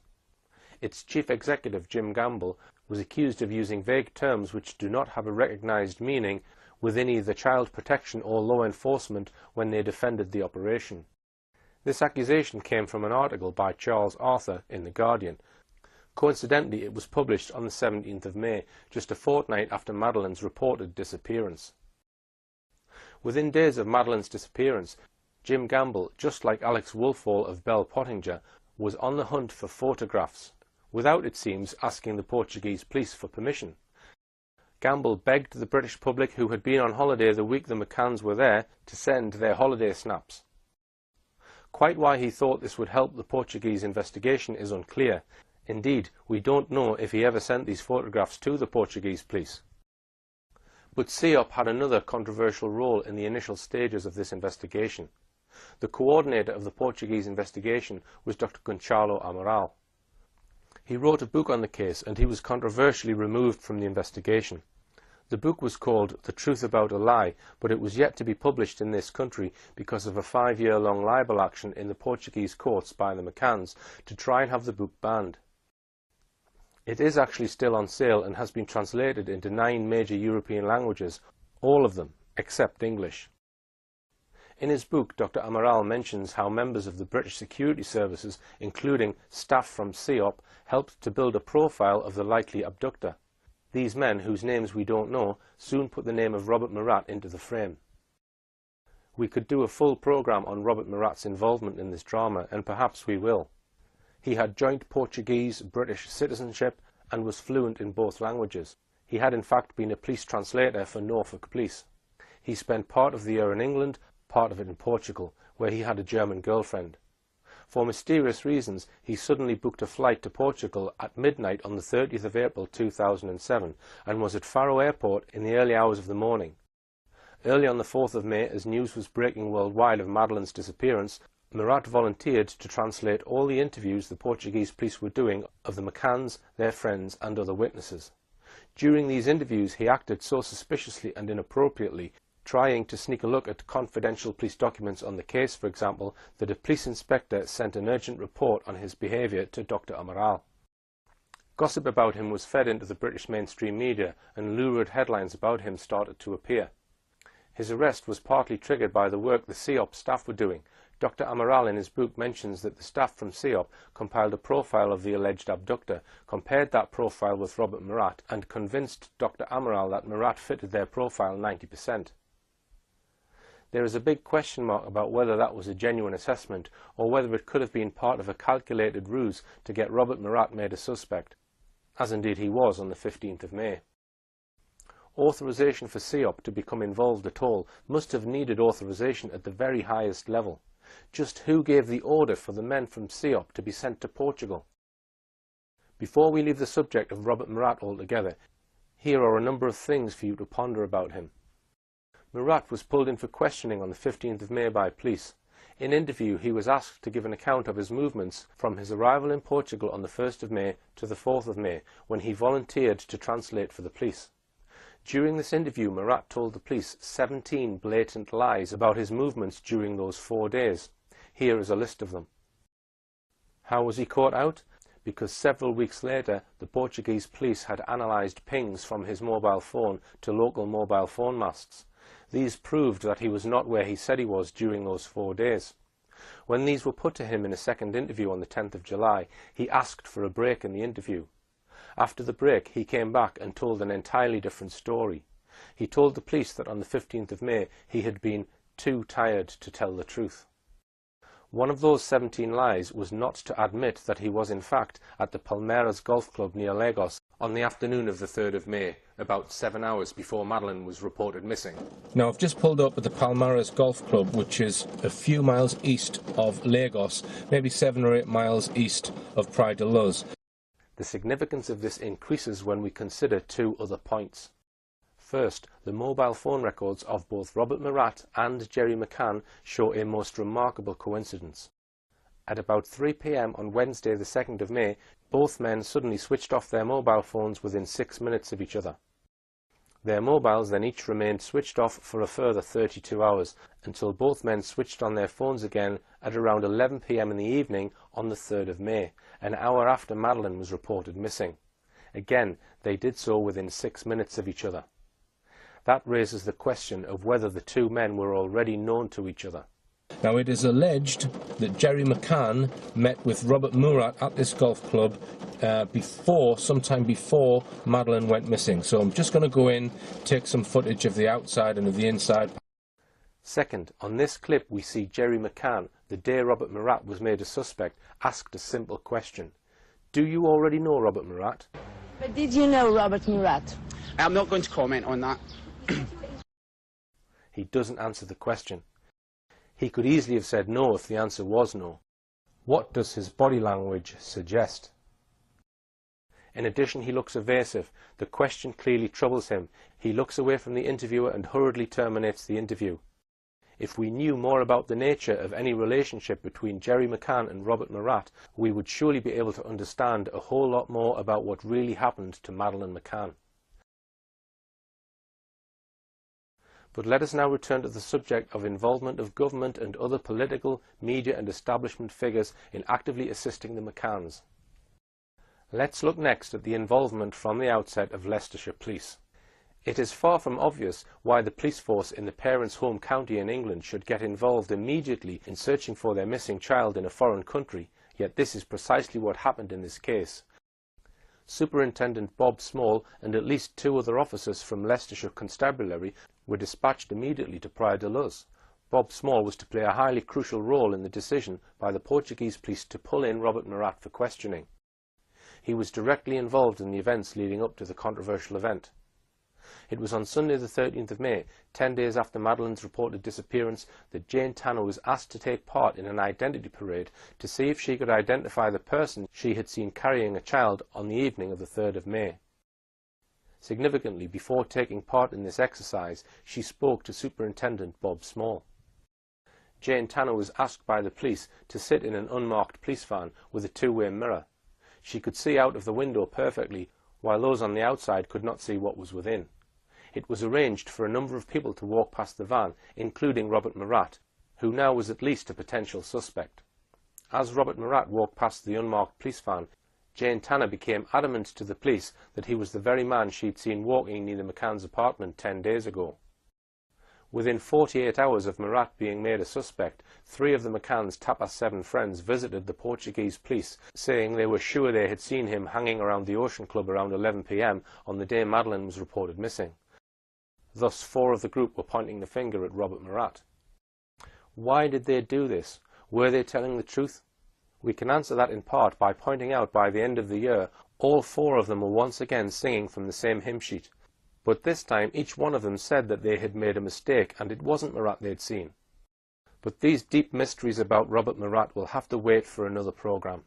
Its chief executive, Jim Gamble, was accused of using vague terms which do not have a recognised meaning within either child protection or law enforcement when they defended the operation. This accusation came from an article by Charles Arthur in The Guardian. Coincidentally, it was published on the 17th of May, just a fortnight after Madeline's reported disappearance. Within days of Madeline's disappearance, Jim Gamble, just like Alex Woolfall of Bell Pottinger, was on the hunt for photographs, without, it seems, asking the Portuguese police for permission. Gamble begged the British public who had been on holiday the week the McCanns were there to send their holiday snaps. Quite why he thought this would help the Portuguese investigation is unclear. Indeed, we don't know if he ever sent these photographs to the Portuguese police. But CEOP had another controversial role in the initial stages of this investigation. The coordinator of the Portuguese investigation was Dr. Gonçalo Amaral. He wrote a book on the case, and he was controversially removed from the investigation. The book was called The Truth About a Lie, but it was yet to be published in this country because of a 5-year-long libel action in the Portuguese courts by the McCanns to try and have the book banned. It is actually still on sale and has been translated into 9 major European languages, all of them except English. In his book, Dr. Amaral mentions how members of the British security services, including staff from CEOP, helped to build a profile of the likely abductor. These men, whose names we don't know, soon put the name of Robert Murat into the frame. We could do a full programme on Robert Murat's involvement in this drama, and perhaps we will. He had joint Portuguese-British citizenship and was fluent in both languages. He had in fact been a police translator for Norfolk Police. He spent part of the year in England, part of it in Portugal, where he had a German girlfriend. For mysterious reasons, he suddenly booked a flight to Portugal at midnight on the 30th of April 2007 and was at Faro Airport in the early hours of the morning. Early on the 4th of May, as news was breaking worldwide of Madeline's disappearance, Murat volunteered to translate all the interviews the Portuguese police were doing of the McCanns, their friends and other witnesses. During these interviews, he acted so suspiciously and inappropriately, trying to sneak a look at confidential police documents on the case, for example, that a police inspector sent an urgent report on his behaviour to Dr. Amaral. Gossip about him was fed into the British mainstream media, and lurid headlines about him started to appear. His arrest was partly triggered by the work the CEOP staff were doing. Dr. Amaral in his book mentions that the staff from CEOP compiled a profile of the alleged abductor, compared that profile with Robert Murat, and convinced Dr. Amaral that Murat fitted their profile 90%. There is a big question mark about whether that was a genuine assessment, or whether it could have been part of a calculated ruse to get Robert Murat made a suspect, as indeed he was on the 15th of May. Authorization for CEOP to become involved at all must have needed authorization at the very highest level. Just who gave the order for the men from CEOP to be sent to Portugal? Before we leave the subject of Robert Murat altogether, here are a number of things for you to ponder about him. Murat was pulled in for questioning on the 15th of May by police. In interview, he was asked to give an account of his movements from his arrival in Portugal on the 1st of May to the 4th of May, when he volunteered to translate for the police. During this interview, Murat told the police 17 blatant lies about his movements during those 4 days. Here is a list of them. How was he caught out? Because several weeks later, the Portuguese police had analysed pings from his mobile phone to local mobile phone masts. These proved that he was not where he said he was during those 4 days. When these were put to him in a second interview on the 10th of July, he asked for a break in the interview. After the break, he came back and told an entirely different story. He told the police that on the 15th of May, he had been too tired to tell the truth. One of those 17 lies was not to admit that he was in fact at the Palmeiras Golf Club near Lagos on the afternoon of the 3rd of May, about 7 hours before Madeline was reported missing. Now, I've just pulled up at the Palmeiras Golf Club, which is a few miles east of Lagos, maybe 7 or 8 miles east of Praia de Luz. The significance of this increases when we consider 2 other points. First, the mobile phone records of both Robert Murat and Jerry McCann show a most remarkable coincidence. At about 3 p.m. on Wednesday the 2nd of May, both men suddenly switched off their mobile phones within 6 minutes of each other. Their mobiles then each remained switched off for a further 32 hours, until both men switched on their phones again at around 11 p.m. in the evening on the 3rd of May, an hour after Madeline was reported missing. Again, they did so within 6 minutes of each other. That raises the question of whether the 2 men were already known to each other. Now, it is alleged that Jerry McCann met with Robert Murat at this golf club sometime before Madeline went missing. So I'm just going to go in, take some footage of the outside and of the inside. Second, on this clip we see Jerry McCann, the day Robert Murat was made a suspect, asked a simple question. Do you already know Robert Murat? But did you know Robert Murat? I'm not going to comment on that. He doesn't answer the question. He could easily have said no if the answer was no. What does his body language suggest? In addition, he looks evasive. The question clearly troubles him. He looks away from the interviewer and hurriedly terminates the interview. If we knew more about the nature of any relationship between Jerry McCann and Robert Murat, we would surely be able to understand a whole lot more about what really happened to Madeleine McCann. But let us now return to the subject of involvement of government and other political, media and establishment figures in actively assisting the McCanns. Let's look next at the involvement from the outset of Leicestershire Police. It is far from obvious why the police force in the parents' home county in England should get involved immediately in searching for their missing child in a foreign country, yet this is precisely what happened in this case. Superintendent Bob Small and at least 2 other officers from Leicestershire Constabulary were dispatched immediately to Praia de Luz. Bob Small was to play a highly crucial role in the decision by the Portuguese police to pull in Robert Murat for questioning. He was directly involved in the events leading up to the controversial event. It was on Sunday the 13th of May, 10 days after Madeline's reported disappearance, that Jane Tanner was asked to take part in an identity parade to see if she could identify the person she had seen carrying a child on the evening of the 3rd of May. Significantly, before taking part in this exercise, she spoke to Superintendent Bob Small. Jane Tanner was asked by the police to sit in an unmarked police van with a 2-way mirror. She could see out of the window perfectly, while those on the outside could not see what was within. It was arranged for a number of people to walk past the van, including Robert Murat, who now was at least a potential suspect. As Robert Murat walked past the unmarked police van, Jane Tanner became adamant to the police that he was the very man she'd seen walking near the McCann's apartment 10 days ago. Within 48 hours of Murat being made a suspect, 3 of the McCann's Tapas 7 friends visited the Portuguese police, saying they were sure they had seen him hanging around the Ocean Club around 11 p.m. on the day Madeline was reported missing. Thus, 4 of the group were pointing the finger at Robert Murat. Why did they do this? Were they telling the truth? We can answer that in part by pointing out by the end of the year, all 4 of them were once again singing from the same hymn sheet. But this time each one of them said that they had made a mistake and it wasn't Murat they'd seen. But these deep mysteries about Robert Murat will have to wait for another programme.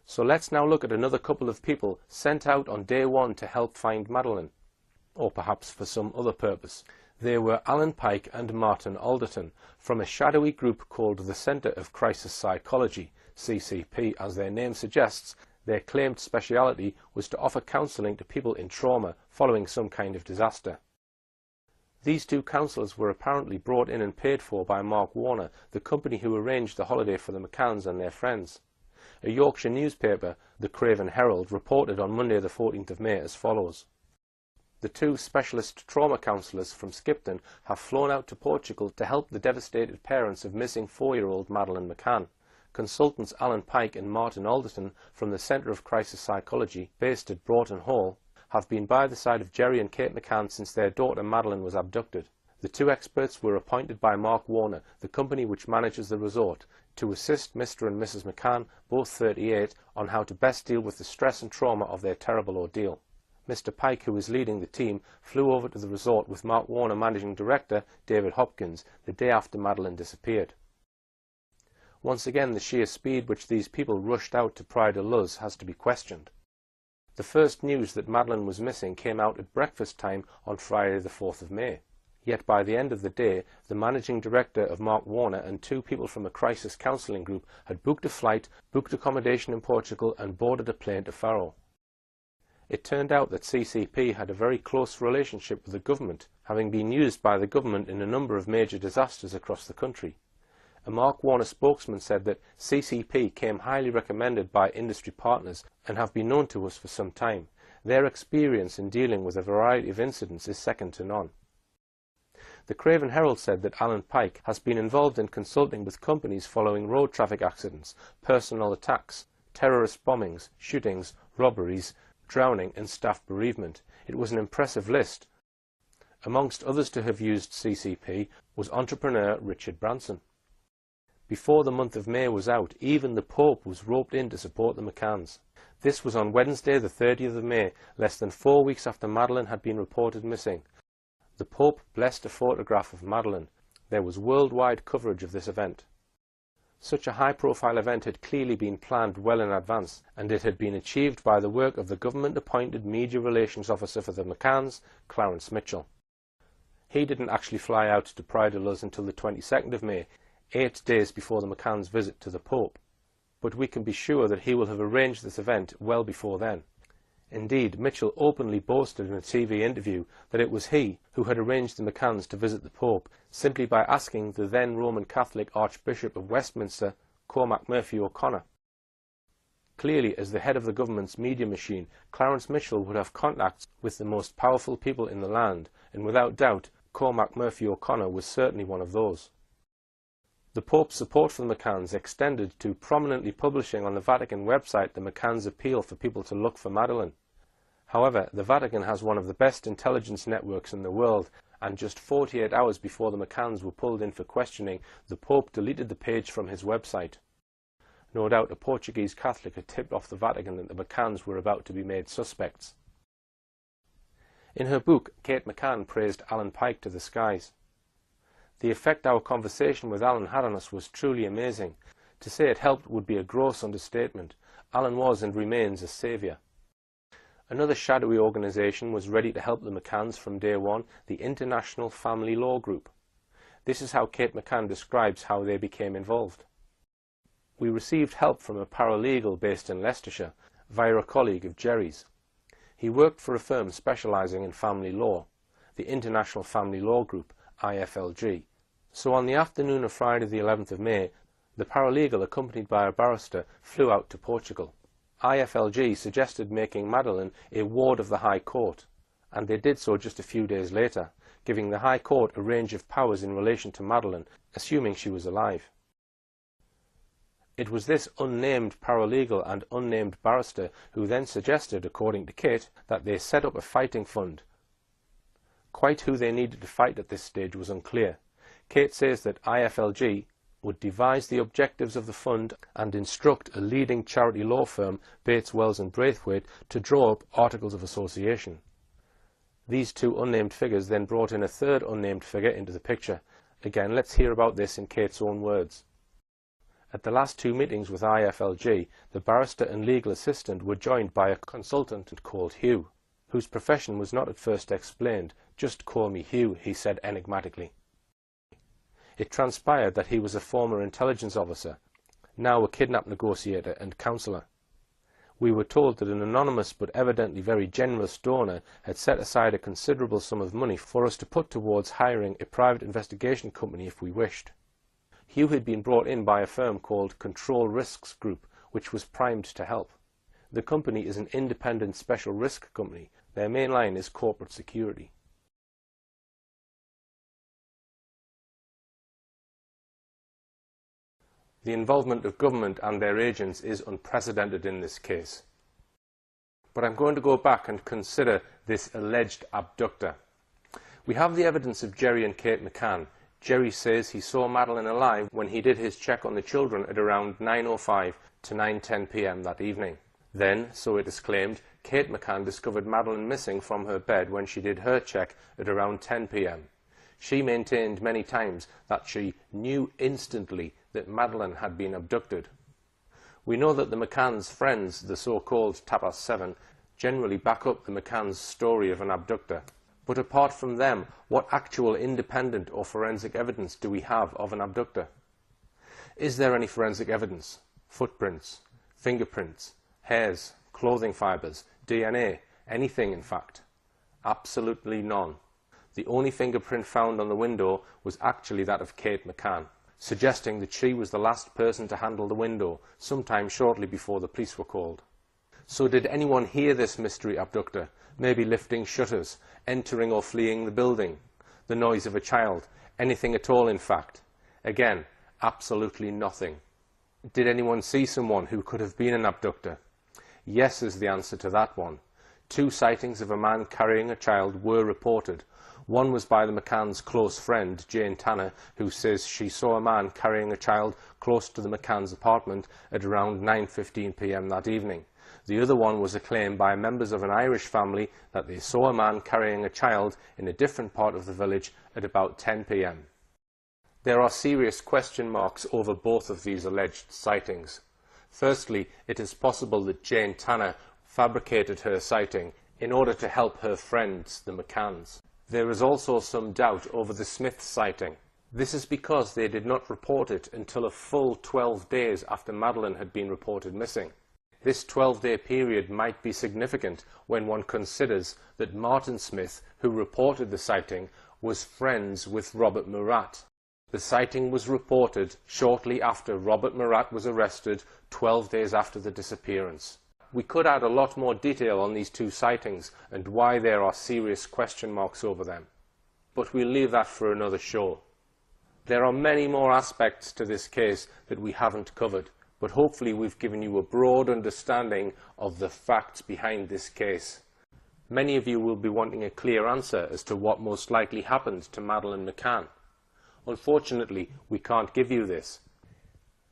So let's now look at another couple of people sent out on day 1 to help find Madeline. or perhaps for some other purpose. They were Alan Pike and Martin Alderton, from a shadowy group called the Centre of Crisis Psychology, CCP. As their name suggests, their claimed speciality was to offer counselling to people in trauma following some kind of disaster. These two counsellors were apparently brought in and paid for by Mark Warner, the company who arranged the holiday for the McCanns and their friends. A Yorkshire newspaper, the Craven Herald, reported on Monday the 14th of May as follows. The two specialist trauma counsellors from Skipton have flown out to Portugal to help the devastated parents of missing 4-year-old Madeline McCann. Consultants Alan Pike and Martin Alderton from the Centre of Crisis Psychology, based at Broughton Hall, have been by the side of Jerry and Kate McCann since their daughter Madeline was abducted. The two experts were appointed by Mark Warner, the company which manages the resort, to assist Mr. and Mrs. McCann, both 38, on how to best deal with the stress and trauma of their terrible ordeal. Mr. Pike, who is leading the team, flew over to the resort with Mark Warner Managing Director David Hopkins the day after Madeline disappeared. Once again, the sheer speed which these people rushed out to Praia da Luz has to be questioned. The first news that Madeline was missing came out at breakfast time on Friday the 4th of May. Yet by the end of the day, the managing director of Mark Warner and two people from a crisis counselling group had booked a flight, booked accommodation in Portugal and boarded a plane to Faro. It turned out that CCP had a very close relationship with the government, having been used by the government in a number of major disasters across the country. A Mark Warner spokesman said that CCP came highly recommended by industry partners and have been known to us for some time. Their experience in dealing with a variety of incidents is second to none. The Craven Herald said that Alan Pike has been involved in consulting with companies following road traffic accidents, personal attacks, terrorist bombings, shootings, robberies, drowning and staff bereavement. It was an impressive list. Amongst others to have used CCP was entrepreneur Richard Branson. Before the month of May was out, even the Pope was roped in to support the McCanns. This was on Wednesday the 30th of May, less than 4 weeks after Madeline had been reported missing. The Pope blessed a photograph of Madeline. There was worldwide coverage of this event. Such a high-profile event had clearly been planned well in advance, and it had been achieved by the work of the government-appointed media relations officer for the McCanns, Clarence Mitchell. He didn't actually fly out to Praia da Luz until the 22nd of May, 8 days before the McCanns' visit to the Pope. But we can be sure that he will have arranged this event well before then. Indeed, Mitchell openly boasted in a TV interview that it was he who had arranged the McCanns to visit the Pope, simply by asking the then Roman Catholic Archbishop of Westminster, Cormac Murphy O'Connor. Clearly, as the head of the government's media machine, Clarence Mitchell would have contacts with the most powerful people in the land, and without doubt, Cormac Murphy O'Connor was certainly one of those. The Pope's support for the McCanns extended to prominently publishing on the Vatican website the McCanns' appeal for people to look for Madeline. However, the Vatican has one of the best intelligence networks in the world, and just 48 hours before the McCanns were pulled in for questioning, the Pope deleted the page from his website. No doubt a Portuguese Catholic had tipped off the Vatican that the McCanns were about to be made suspects. In her book, Kate McCann praised Alan Pike to the skies. The effect our conversation with Alan had on us was truly amazing. To say it helped would be a gross understatement. Alan was and remains a saviour. Another shadowy organisation was ready to help the McCanns from day one, the International Family Law Group. This is how Kate McCann describes how they became involved. We received help from a paralegal based in Leicestershire, via a colleague of Jerry's. He worked for a firm specialising in family law, the International Family Law Group, IFLG. So on the afternoon of Friday the 11th of May, the paralegal, accompanied by a barrister, flew out to Portugal. IFLG suggested making Madeline a ward of the High Court, and they did so just a few days later, giving the High Court a range of powers in relation to Madeline, assuming she was alive. It was this unnamed paralegal and unnamed barrister who then suggested, according to Kate, that they set up a fighting fund. Quite who they needed to fight at this stage was unclear. Kate says that IFLG would devise the objectives of the fund and instruct a leading charity law firm, Bates, Wells and Braithwaite, to draw up articles of association. These two unnamed figures then brought in a third unnamed figure into the picture. Again, let's hear about this in Kate's own words. At the last two meetings with IFLG, the barrister and legal assistant were joined by a consultant called Hugh, whose profession was not at first explained. "Just call me Hugh," he said enigmatically. It transpired that he was a former intelligence officer, now a kidnap negotiator and counsellor. We were told that an anonymous but evidently very generous donor had set aside a considerable sum of money for us to put towards hiring a private investigation company if we wished. Hugh had been brought in by a firm called Control Risks Group, which was primed to help. The company is an independent special risk company. Their main line is corporate security. The involvement of government and their agents is unprecedented in this case. But I'm going to go back and consider this alleged abductor. We have the evidence of Jerry and Kate McCann. Jerry says he saw Madeline alive when he did his check on the children at around 9:05 to 9:10 p.m. that evening. Then, so it is claimed, Kate McCann discovered Madeline missing from her bed when she did her check at around 10 p.m. She maintained many times that she knew instantly that Madeline had been abducted. We know that the McCann's friends, the so-called Tapas 7, generally back up the McCann's story of an abductor. But apart from them, what actual independent or forensic evidence do we have of an abductor? Is there any forensic evidence? Footprints, fingerprints, hairs, clothing fibres, DNA, anything in fact? Absolutely none. The only fingerprint found on the window was actually that of Kate McCann, suggesting that she was the last person to handle the window, sometime shortly before the police were called. So did anyone hear this mystery abductor, maybe lifting shutters, entering or fleeing the building, the noise of a child, anything at all in fact? Again, absolutely nothing. Did anyone see someone who could have been an abductor? Yes is the answer to that one. 2 sightings of a man carrying a child were reported. One was by the McCann's close friend, Jane Tanner, who says she saw a man carrying a child close to the McCann's apartment at around 9:15 p.m. that evening. The other one was a claim by members of an Irish family that they saw a man carrying a child in a different part of the village at about 10 p.m. There are serious question marks over both of these alleged sightings. Firstly, it is possible that Jane Tanner fabricated her sighting in order to help her friends, the McCanns. There is also some doubt over the Smith sighting. This is because they did not report it until a full 12 days after Madeline had been reported missing. This 12-day period might be significant when one considers that Martin Smith, who reported the sighting, was friends with Robert Murat. The sighting was reported shortly after Robert Murat was arrested, 12 days after the disappearance. We could add a lot more detail on these 2 sightings and why there are serious question marks over them. But we'll leave that for another show. There are many more aspects to this case that we haven't covered, but hopefully we've given you a broad understanding of the facts behind this case. Many of you will be wanting a clear answer as to what most likely happened to Madeleine McCann. Unfortunately, we can't give you this.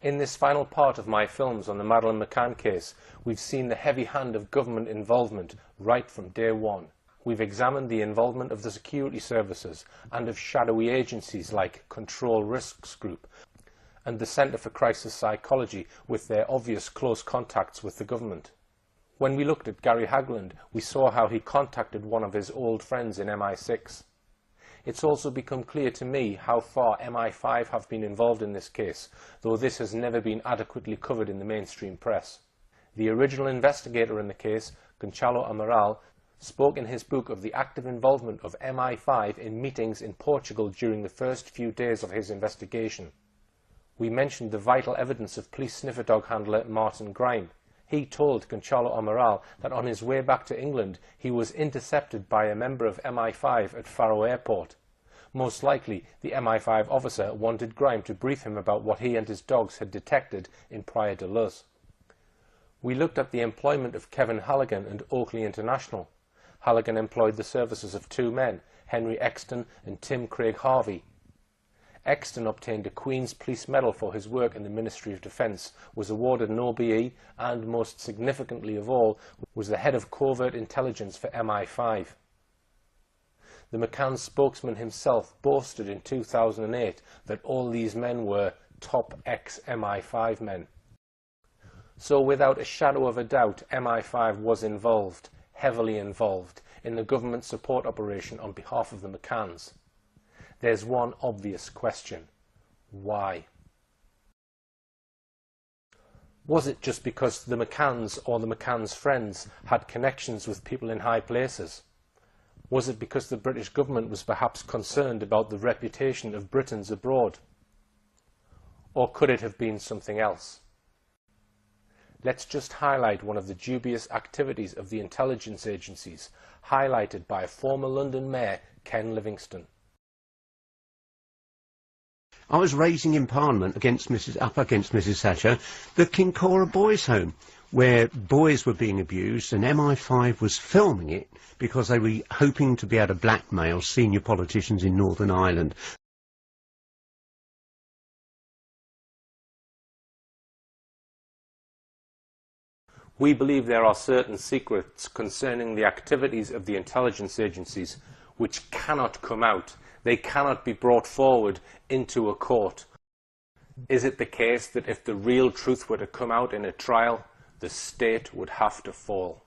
In this final part of my films on the Madeleine McCann case, we've seen the heavy hand of government involvement right from day one. We've examined the involvement of the security services and of shadowy agencies like Control Risks Group and the Centre for Crisis Psychology with their obvious close contacts with the government. When we looked at Gary Hagland, we saw how he contacted one of his old friends in MI6. It's also become clear to me how far MI5 have been involved in this case, though this has never been adequately covered in the mainstream press. The original investigator in the case, Gonçalo Amaral, spoke in his book of the active involvement of MI5 in meetings in Portugal during the first few days of his investigation. We mentioned the vital evidence of police sniffer dog handler Martin Grime. He told Gonçalo Amaral that on his way back to England he was intercepted by a member of MI5 at Faro Airport. Most likely the MI5 officer wanted Grime to brief him about what he and his dogs had detected in Praia de Luz. We looked at the employment of Kevin Halligan and Oakley International. Halligan employed the services of 2 men, Henry Exton and Tim Craig Harvey. Exton obtained a Queen's Police Medal for his work in the Ministry of Defence, was awarded an OBE, and, most significantly of all, was the head of covert intelligence for MI5. The McCann spokesman himself boasted in 2008 that all these men were top ex-MI5 men. So without a shadow of a doubt, MI5 was involved, heavily involved, in the government support operation on behalf of the McCanns. There's one obvious question. Why? Was it just because the McCanns or the McCanns' friends had connections with people in high places? Was it because the British government was perhaps concerned about the reputation of Britons abroad? Or could it have been something else? Let's just highlight one of the dubious activities of the intelligence agencies, highlighted by former London Mayor Ken Livingstone. I was raising in Parliament up against Mrs Thatcher the Kincora Boys' Home, where boys were being abused, and MI5 was filming it because they were hoping to be able to blackmail senior politicians in Northern Ireland. We believe there are certain secrets concerning the activities of the intelligence agencies which cannot come out. They cannot be brought forward into a court. Is it the case that if the real truth were to come out in a trial, the state would have to fall?